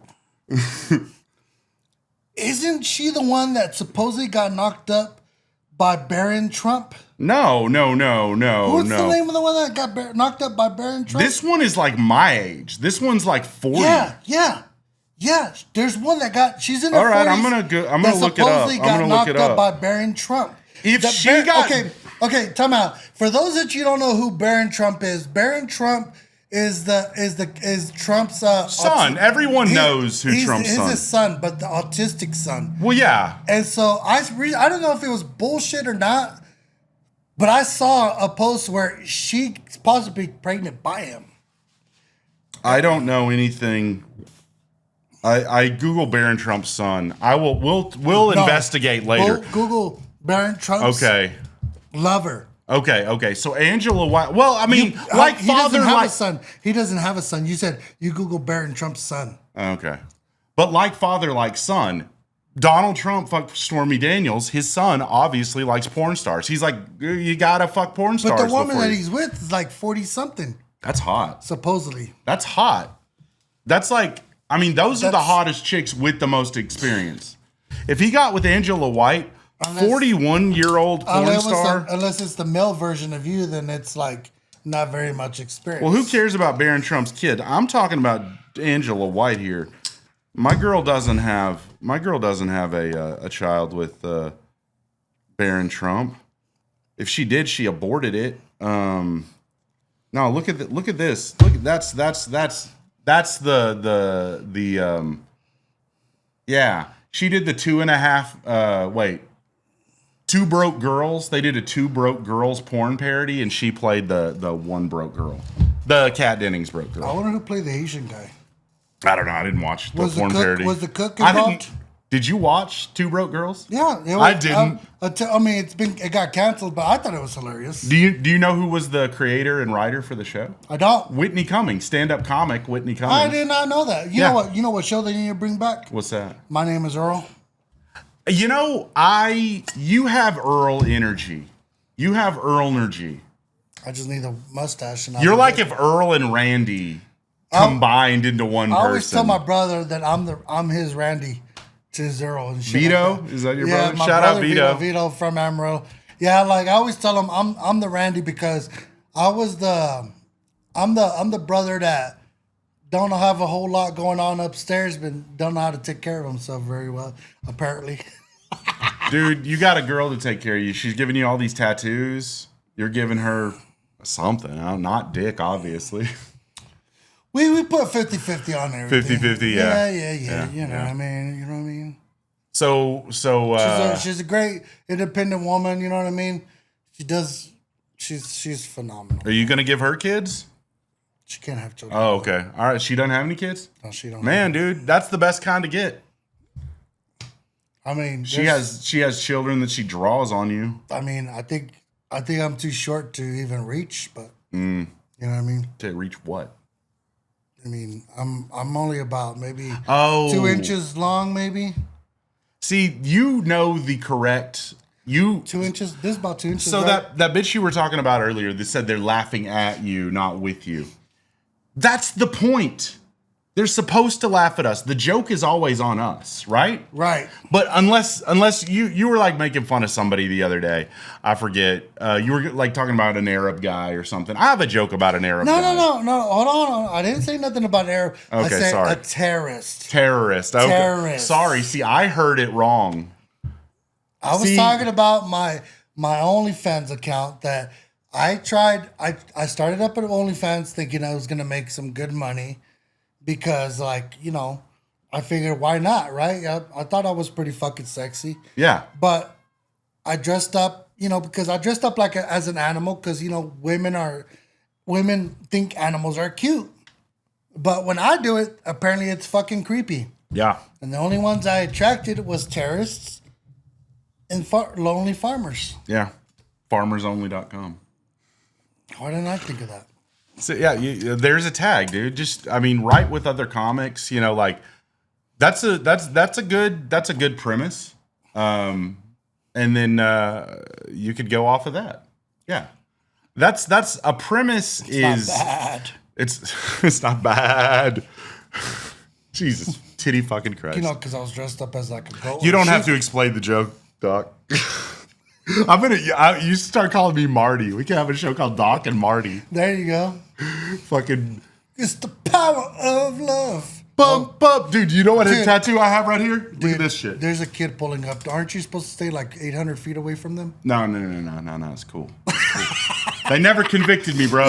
Isn't she the one that supposedly got knocked up by Barron Trump? No. What's the name of the one that got knocked up by Barron Trump? This one is like my age. This one's like 40. Yeah. There's one that got. She's in her 40s. All right, I'm gonna look it up. Supposedly got knocked up by Barron Trump. Okay, time out. For those that you don't know who Barron Trump is is Trump's son. Everyone knows who Trump's son. He's his son, but the autistic son. Well, yeah. And so I don't know if it was bullshit or not, but I saw a post where she's possibly pregnant by him. I don't know anything. I Google Barron Trump's son. We'll investigate later. Google Barron Trump's lover. Okay. So Angela White. Well, I mean, he doesn't have a son. He doesn't have a son. You said you Google Barron Trump's son. Okay, but like father, like son. Donald Trump fucked Stormy Daniels. His son obviously likes porn stars. He's like, you gotta fuck porn stars. But the woman that he's with is like 40 something. That's hot. Supposedly. That's hot. That's like, I mean, those are the hottest chicks with the most experience. If he got with Angela White, 41-year-old porn star. Unless it's the male version of you, then it's like not very much experience. Well, who cares about Barron Trump's kid? I'm talking about Angela White here. My girl doesn't have a child with Barron Trump. If she did, she aborted it. No, look at this. That's the yeah. She did the 2.5. Two Broke Girls. They did a Two Broke Girls porn parody, and she played the one broke girl, the Kat Dennings broke girl. I wonder who played the Asian guy. I don't know. I didn't watch the porn parody. Was the cook involved? Did you watch Two Broke Girls? Yeah, I didn't. I mean, it got canceled, but I thought it was hilarious. Do you know who was the creator and writer for the show? I don't. Whitney Cummings, stand-up comic Whitney Cummings. I did not know that. You know what? You know what show they need to bring back? What's that? My Name is Earl. You know, you have Earl energy. You have Earl energy. I just need a mustache. And you're like if Earl and Randy combined into one person. I always tell my brother that I'm his Randy to his Earl and shit. Vito? Like Is that your brother? Shout out Vito. Vito from Amarillo. Yeah, like I always tell him I'm the Randy because I'm the brother that don't have a whole lot going on upstairs, but don't know how to take care of himself very well, apparently. Dude, you got a girl to take care of you. She's giving you all these tattoos. You're giving her something. Not dick, obviously. We put 50-50 on everything. 50-50, yeah. You know what I mean? So she's a great independent woman, you know what I mean? She's phenomenal. Are you gonna give her kids? She can't have children. Oh, okay. All right. She doesn't have any kids? No, she don't. Man, dude, that's the best kind to get. I mean, she has children that she draws on you. I mean, I think I'm too short to even reach, but you know what I mean? To reach what? I mean, I'm only about maybe 2 inches long, maybe. See, you know the correct 2 inches. This is about 2 inches. So right? that bitch you were talking about earlier that said they're laughing at you, not with you. That's the point. They're supposed to laugh at us. The joke is always on us, right? Right. But unless you were like making fun of somebody the other day, I forget. You were like talking about an Arab guy or something. I have a joke about an Arab guy. No. Hold on. I didn't say nothing about Arab. Okay, I said sorry. a terrorist. Terrorist. Okay. Terrorist. Sorry. See, I heard it wrong. I was talking about my OnlyFans account that I tried. I started up an OnlyFans thinking I was gonna make some good money. Because, like, you know, I figured, why not, right? I thought I was pretty fucking sexy. Yeah. But I dressed up, you know, because I dressed up like as an animal because, you know, women think animals are cute. But when I do it, apparently it's fucking creepy. Yeah. And the only ones I attracted was terrorists and lonely farmers. Yeah. Farmersonly.com. Why didn't I think of that? So yeah, there's a tag, dude. Just write with other comics. You know, like that's a good premise. And then you could go off of that. Yeah, that's a premise. It's not bad. It's not bad. Jesus, titty fucking Christ. You know, because I was dressed up as like a goat. You don't have to explain the joke, Doc. You start calling me Marty. We can have a show called Doc and Marty. There you go. Fucking. It's the power of love. Bump. Dude, you know what tattoo I have right here? Look at this shit. There's a kid pulling up. Aren't you supposed to stay like 800 feet away from them? No. It's cool. They never convicted me, bro.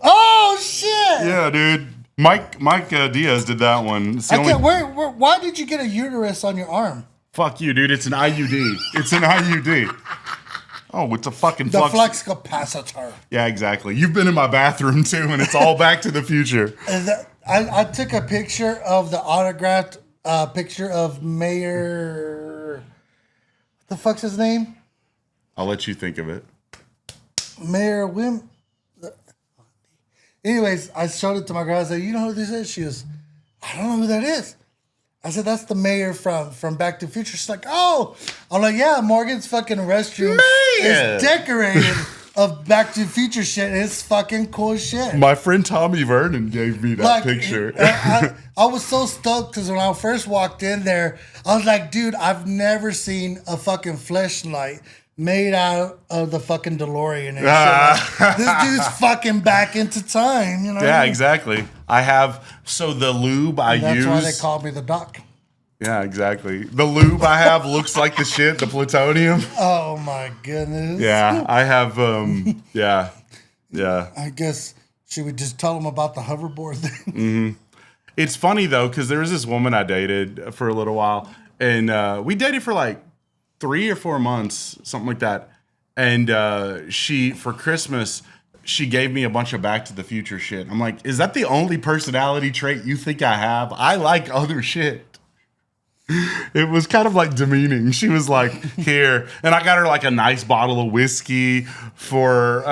Oh, shit. Yeah, dude. Mike Diaz did that one. Why did you get a uterus on your arm? Fuck you, dude. It's an IUD. It's an IUD. Oh, it's a fucking The flux capacitor. Yeah, exactly. You've been in my bathroom too, and it's all Back to the Future. I took a picture of the autographed picture of Mayor. What the fuck's his name? I'll let you think of it. Mayor Wim. Anyways, I showed it to my girl. I said, "You know who this is?" She goes, "I don't know who that is." I said, "That's the mayor from Back to the Future." She's like, "Oh." I'm like, "Yeah, Morgan's fucking restroom is decorated of Back to the Future shit. It's fucking cool shit." My friend Tommy Vernon gave me that picture. I was so stoked because when I first walked in there, I was like, dude, I've never seen a fucking fleshlight made out of the fucking DeLorean and shit. Like, this dude's fucking back into time, you know? Yeah, exactly. I have, so the lube That's why they called me the Doc. Yeah, exactly. The lube I have looks like the shit, the plutonium. Oh my goodness. Yeah, I have, yeah. I guess, should we just tell them about the hoverboard thing? Mm-hmm. It's funny though, because there was this woman I dated for a little while, and we dated for like 3 or 4 months, something like that. And she, for Christmas, she gave me a bunch of Back to the Future shit. I'm like, is that the only personality trait you think I have? I like other shit. It was kind of like demeaning. She was like, here. And I got her like a nice bottle of whiskey for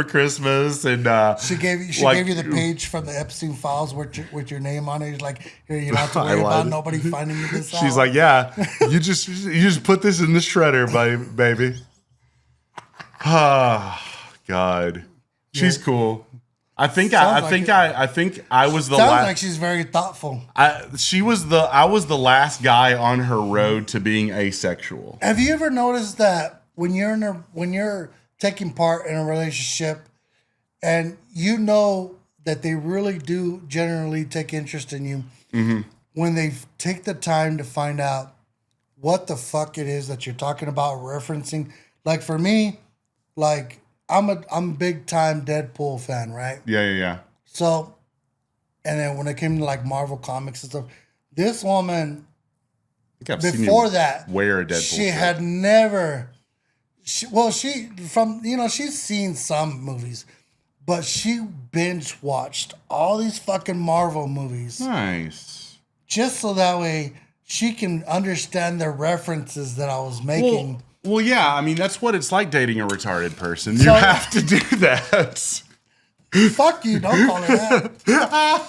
Christmas. And she gave you the page from the Epstein files with your name on it. She's like, here, you don't have to worry about nobody finding you this out. She's like, yeah, you just put this in the shredder, baby. Oh, God. She's cool. I think I was the last. Sounds last. like she's very thoughtful. I was the last guy on her road to being asexual. Have you ever noticed that when you're taking part in a relationship, and you know that they really do generally take interest in you, mm-hmm. when they take the time to find out what the fuck it is that you're talking about, referencing? Like for me, like. I'm a big time Deadpool fan, right? Yeah. So, and then when it came to like Marvel comics and stuff, this woman, before that, wear a Deadpool she had never. She's seen some movies, but she binge watched all these fucking Marvel movies. Nice. Just so that way she can understand the references that I was making. Well, yeah, I mean, that's what it's like dating a retarded person. You have to do that. Fuck you, don't call her that.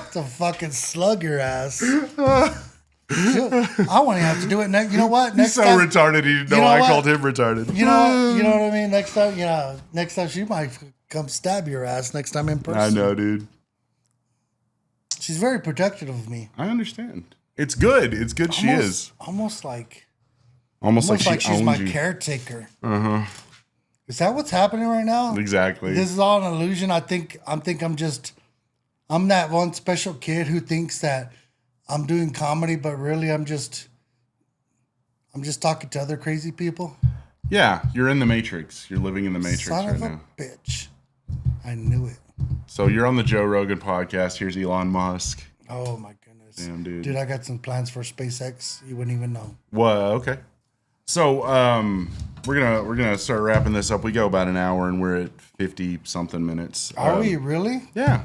It's a fucking slug your ass. I want to have to do it next. You know what? Next time, retarded, he didn't know I called him retarded. You know what I mean? Next time she might come stab your ass next time in person. I know, dude. She's very protective of me. I understand. It's good. It's good she is. Almost like she's my caretaker. Uh-huh. Is that what's happening right now? Exactly. This is all an illusion. I'm that one special kid who thinks that I'm doing comedy, but really I'm just talking to other crazy people. Yeah, you're in the Matrix. You're living in the Matrix Son right of a now. Bitch. I knew it. So you're on the Joe Rogan podcast. Here's Elon Musk. Oh my goodness. Damn, dude. Dude, I got some plans for SpaceX. You wouldn't even know. Well, okay. So we're gonna start wrapping this up. We go about an hour, and we're at 50-something minutes. Are we really? Yeah.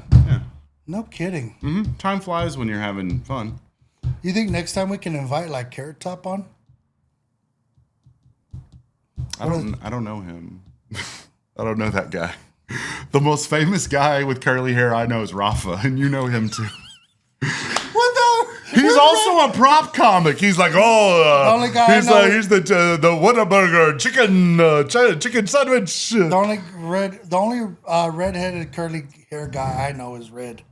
No kidding. Mm-hmm. Time flies when you're having fun. You think next time we can invite like Carrot Top on? I don't know him. I don't know that guy. The most famous guy with curly hair I know is Rafa, and you know him too. He's also a prop comic. He's like, the only guy he's the Whataburger chicken sandwich. The only redheaded curly hair guy I know is Red.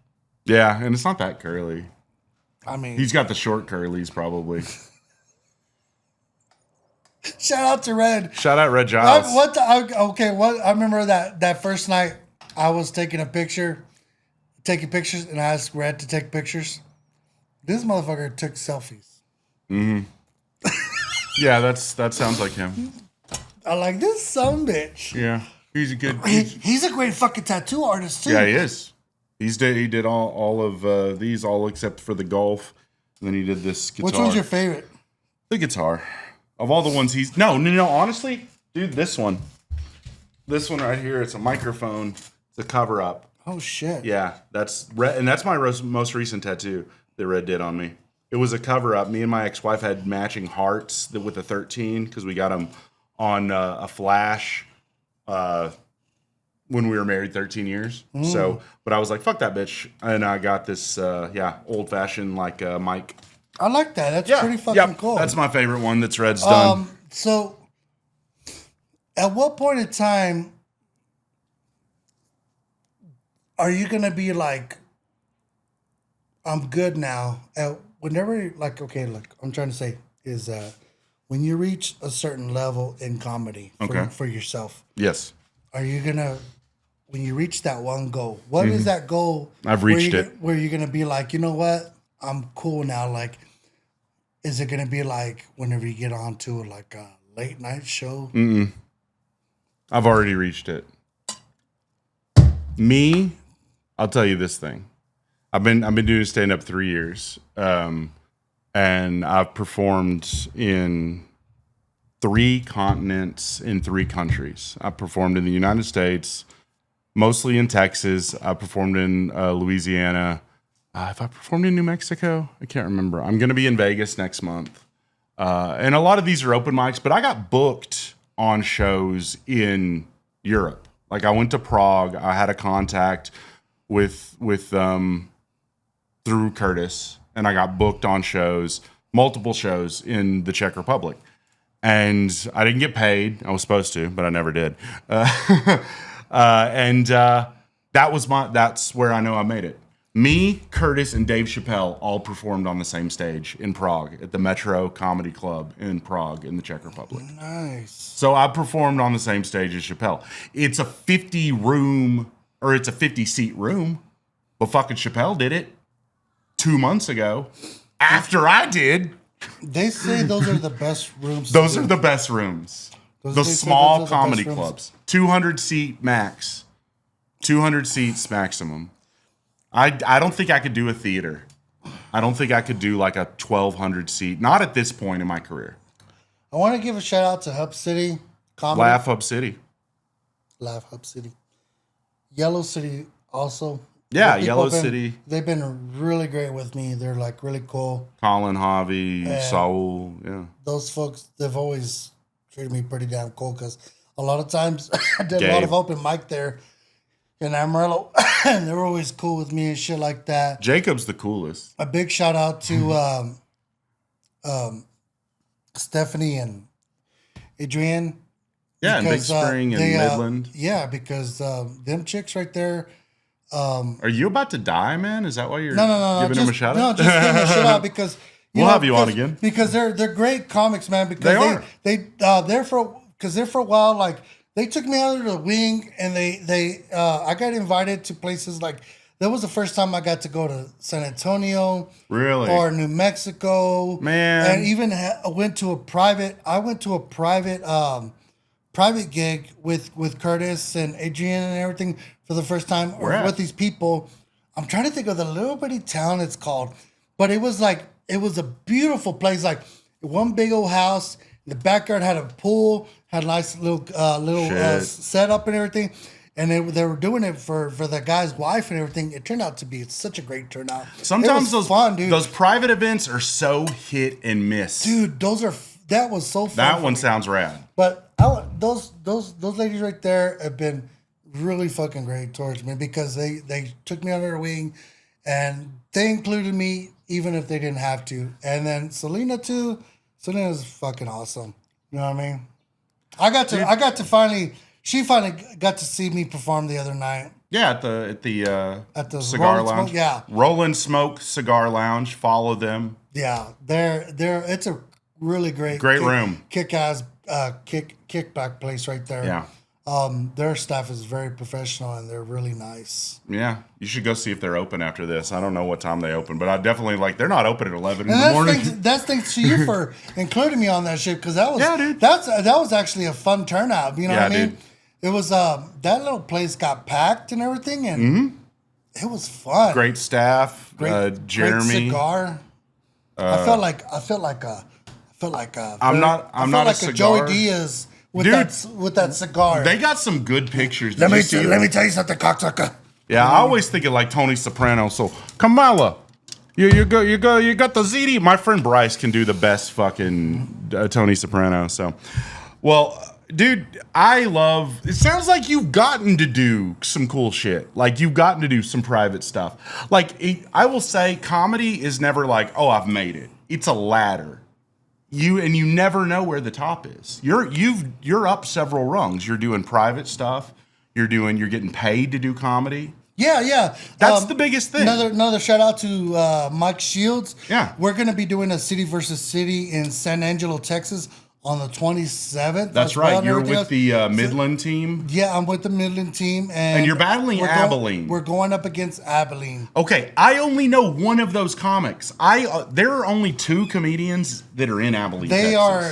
Yeah, and it's not that curly. I mean, he's got the short curlies probably. Shout out to Red. Shout out Red Giles. I remember that first night I was taking pictures, and I asked Red to take pictures. This motherfucker took selfies. Mm-hmm. Yeah, that sounds like him. I like this son bitch. Yeah, he's a good. He's a great fucking tattoo artist too. Yeah, he is. He did all of these, all except for the golf, and then he did this guitar. Which one's your favorite? The guitar. Of all the ones no. Honestly, Dude, this one right here, it's a microphone. It's a cover up. Oh shit. Yeah, that's Red, and that's my most recent tattoo that Red did on me. It was a cover up. Me and my ex-wife had matching hearts with a 13 because we got them on a flash when we were married 13 years. So, but I was like, fuck that bitch. And I got this, old fashioned like mic. I like that. That's pretty fucking cool. That's my favorite one that's Red's done. So, at what point in time are you going to be like, I'm good now? Whenever, like, okay, look, I'm trying to say is when you reach a certain level in comedy for yourself. Yes. Are you going to, when you reach that one goal, what is that goal? I've reached where you're going to be like, you know what? I'm cool now. Like, is it going to be like whenever you get on to like a late night show? Mm-mm. I've already reached it. Me, I'll tell you this thing. I've been doing stand up 3 years, and I've performed in 3 continents in 3 countries. I performed in the United States, mostly in Texas. I performed in Louisiana. If I performed in New Mexico, I can't remember. I'm going to be in Vegas next month, and a lot of these are open mics. But I got booked on shows in Europe. Like I went to Prague. I had a contact with through Curtis, and I got booked on shows, multiple shows in the Czech Republic. And I didn't get paid. I was supposed to, but I never did. That's where I know I made it. Me, Curtis, and Dave Chappelle all performed on the same stage in Prague at the Metro Comedy Club in Prague in the Czech Republic. Nice. So I performed on the same stage as Chappelle. It's a 50-seat room, but fucking Chappelle did it 2 months ago after I did. They say those are the best rooms. Those are the best rooms. The small comedy clubs. 200 seat max. 200 seats maximum. I don't think I could do a theater. I don't think I could do like a 1,200 seat. Not at this point in my career. I want to give a shout out to Hub City Comedy. Laugh Hub City. Yellow City also. Yeah, Yellow City. They've been really great with me. They're like really cool. Colin, Javi, Saul. Yeah. Those folks, they've always treated me pretty damn cool because a lot of times I did a lot of open mic there in Amarillo, and they were always cool with me and shit like that. Jacob's the coolest. A big shout out to Stephanie and Adrienne. Yeah, in Big Spring and Midland. Yeah, because them chicks right there. Are you about to die, man? Is that why you're no, giving them a shout out? No, just giving a shout out because we'll have you on again. Because they're great comics, man. Because they're for a while, like they took me out of the wing, and I got invited to places like that was the first time I got to go to San Antonio, really, or New Mexico, man, and even went to a private gig with Curtis and Adrienne and everything for the first time with these people. I'm trying to think of the little bitty town it's called, but it was a beautiful place, like one big old house. The backyard had a pool, had a nice little setup and everything. And they were doing it for the guy's wife and everything. It turned out to be such a great turnout. Sometimes those private events are so hit and miss. Dude, that was so fun. That one sounds rad. But those ladies right there have been really fucking great towards me because they took me under their wing and they included me even if they didn't have to. And then Selena too. Selena's fucking awesome. You know what I mean? She finally got to see me perform the other night. Yeah, at the cigar lounge. Rollin' Smoke Cigar Lounge. Follow them. Yeah, it's a really great room. Kick-ass kickback place right there. Yeah. Their staff is very professional and they're really nice. Yeah, you should go see if they're open after this. I don't know what time they open, but I definitely they're not open at 11 in the morning. That's thanks to you for including me on that shit because that was actually a fun turnout. You know what I mean? Dude. It was that little place got packed and everything, and it was fun. Great staff, Jeremy. Great cigar. I felt like I'm not a cigar. Joey Diaz with that cigar. They got some good pictures. Let me tell you something, cocksucker. Yeah, I always think of like Tony Soprano. So Kamala, you got the ZD. My friend Bryce can do the best fucking Tony Soprano. So, well, dude, it sounds like you've gotten to do some cool shit. Like you've gotten to do some private stuff. Like I will say, comedy is never like, oh, I've made it. It's a ladder. You never know where the top is. You're up several rungs. You're doing private stuff. You're getting paid to do comedy. Yeah. That's the biggest thing. Another shout out to Mike Shields. Yeah. We're going to be doing a City versus City in San Angelo, Texas on the 27th. That's right. You're with the Midland team? Yeah, I'm with the Midland team. And you're battling Abilene. We're going up against Abilene. Okay, I only know one of those comics. There are only 2 comedians that are in Abilene, They Texas. are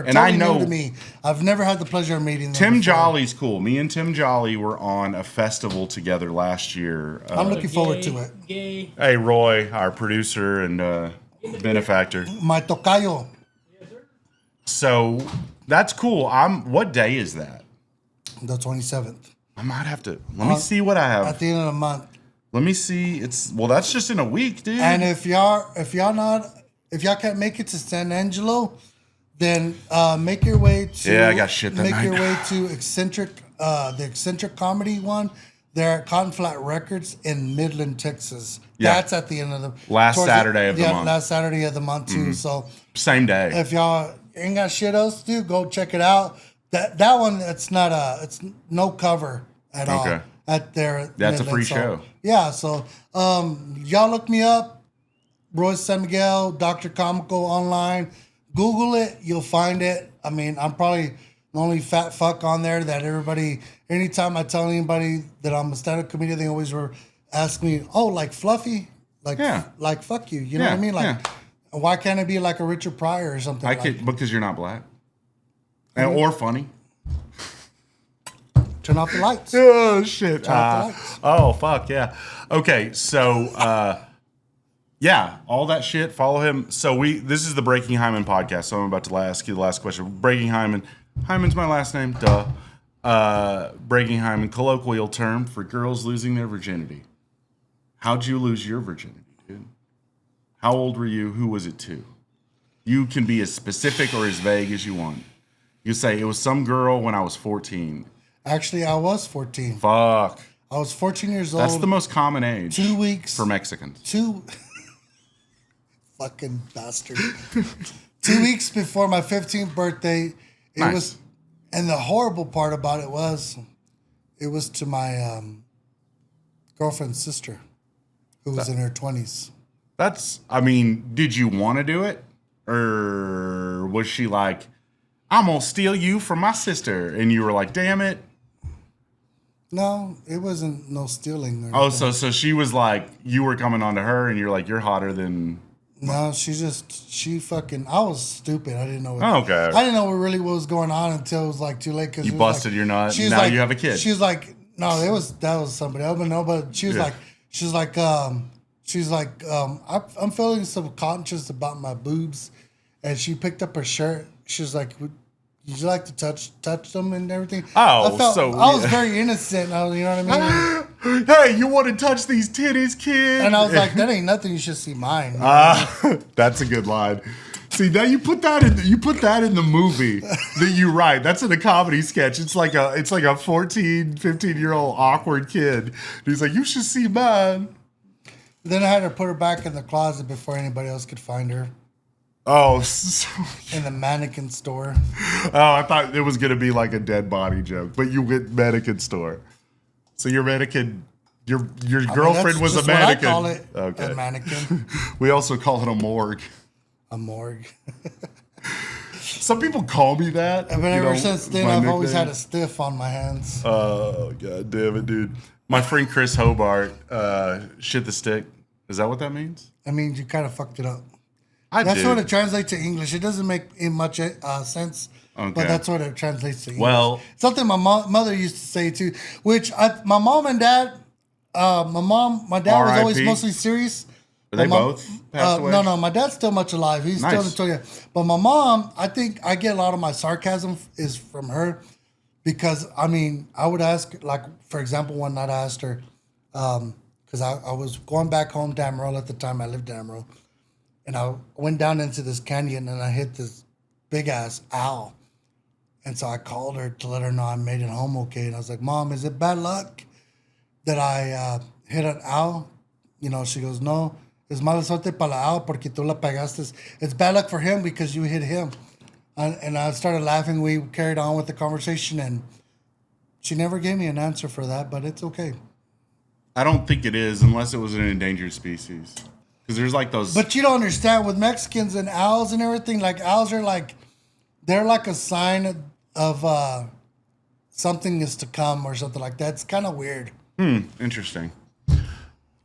And totally I know new to me. I've never had the pleasure of meeting them Tim before. Jolly's cool. Me and Tim Jolly were on a festival together last year. I'm looking forward to it. Hey, Roy, our producer and benefactor. My tocayo. So that's cool. What day is that? The 27th. I might have to. Let me see what I have. At the end of the month. Let me see. That's just in a week, dude. And if y'all can't make it to San Angelo, then make your way to I got shit that make night. your way to the eccentric comedy one. They're at Cotton Flat Records in Midland, Texas. Yeah. That's at the end of the last Saturday of the month. Last Saturday of the month too. So Same day. if y'all ain't got shit else to do, go check it out. That one, it's no cover at all. Okay. At their That's a Midland. free show. Yeah, so y'all look me up, Roy San Miguel, Dr. Comical online. Google it, you'll find it. I mean, I'm probably the only fat fuck on there that anytime I tell anybody that I'm a stand-up comedian, they always ask me, oh, like Fluffy? Like fuck you. You know what I mean? Like, why can't it be like a Richard Pryor or something? Because you're not black. Or funny. Turn off the lights. Oh, shit. Turn off the lights. Oh, fuck, yeah. Okay, so, all that shit, follow him. So this is the Breaking Hyman podcast, so I'm about to ask you the last question. Breaking Hyman. Hyman's my last name, duh. Breaking Hyman, colloquial term for girls losing their virginity. How'd you lose your virginity, dude? How old were you? Who was it to? You can be as specific or as vague as you want. You say, it was some girl when I was 14. Actually, I was 14. Fuck. I was 14 years old. That's the most common age. 2 weeks. For Mexicans. Fucking bastard. 2 weeks before my 15th birthday, it was, and the horrible part about it was to my girlfriend's sister, who was in her 20s. Did you want to do it? Or was she like, I'm going to steal you from my sister? And you were like, damn it. No, it wasn't no stealing. Oh, so she was like, you were coming on to her and you're like, you're hotter than... No, I was stupid. I didn't know. Okay. I didn't know what was going on until it was like too late. Cause you busted your nut. Now you have a kid. She was like, no, that was somebody else. But no, but she was like, I'm feeling subconscious about my boobs, and she picked up her shirt. She was like, would you like to touch them and everything? Oh, I was very innocent. You know what I mean? Hey, you want to touch these titties, kid? And I was like, that ain't nothing. You should see mine. That's a good line. See, now you put that in the movie that you write. That's in a comedy sketch. It's like a 14, 15-year-old awkward kid. And he's like, you should see mine. Then I had to put her back in the closet before anybody else could find her. Oh, in the mannequin store. Oh, I thought it was gonna be like a dead body joke, but you went mannequin store. So your mannequin, your girlfriend was a mannequin. I call it okay. A mannequin. We also call it a morgue. A morgue. Some people call me that. But ever since then, I've always had a stiff on my hands. Oh, god damn it, dude. My friend Chris Hobart, shit the stick. Is that what that means? I mean, you kind of fucked it up. That's what it translates to English. It doesn't make much sense, but that's what it translates to English. Well, something my mother used to say too, which my mom and dad, my dad was always mostly serious, Are they both passed away? No, my dad's still much alive. He's still in Tulia. But my mom, I think I get a lot of my sarcasm is from her because, I mean, I would ask, like, for example, one night I asked her, because I was going back home to Amarillo at the time. I lived in Amarillo. And I went down into this canyon and I hit this big-ass owl. And so I called her to let her know I made it home okay. And I was like, Mom, is it bad luck that I hit an owl? You know, she goes, no. Es mala suerte para la owl porque tú la pegaste. It's bad luck for him because you hit him. And I started laughing. We carried on with the conversation, and she never gave me an answer for that, but it's okay. I don't think it is unless it was an endangered species. Because there's like those... But you don't understand. With Mexicans and owls and everything, like owls are like... They're like a sign of something is to come or something like that. It's kind of weird. Interesting.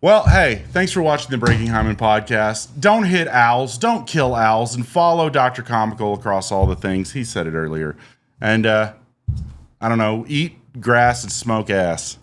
Well, hey, thanks for watching the Breaking Hyman podcast. Don't hit owls, don't kill owls, and follow Dr. Comical across all the things. He said it earlier. And, I don't know, eat grass and smoke ass.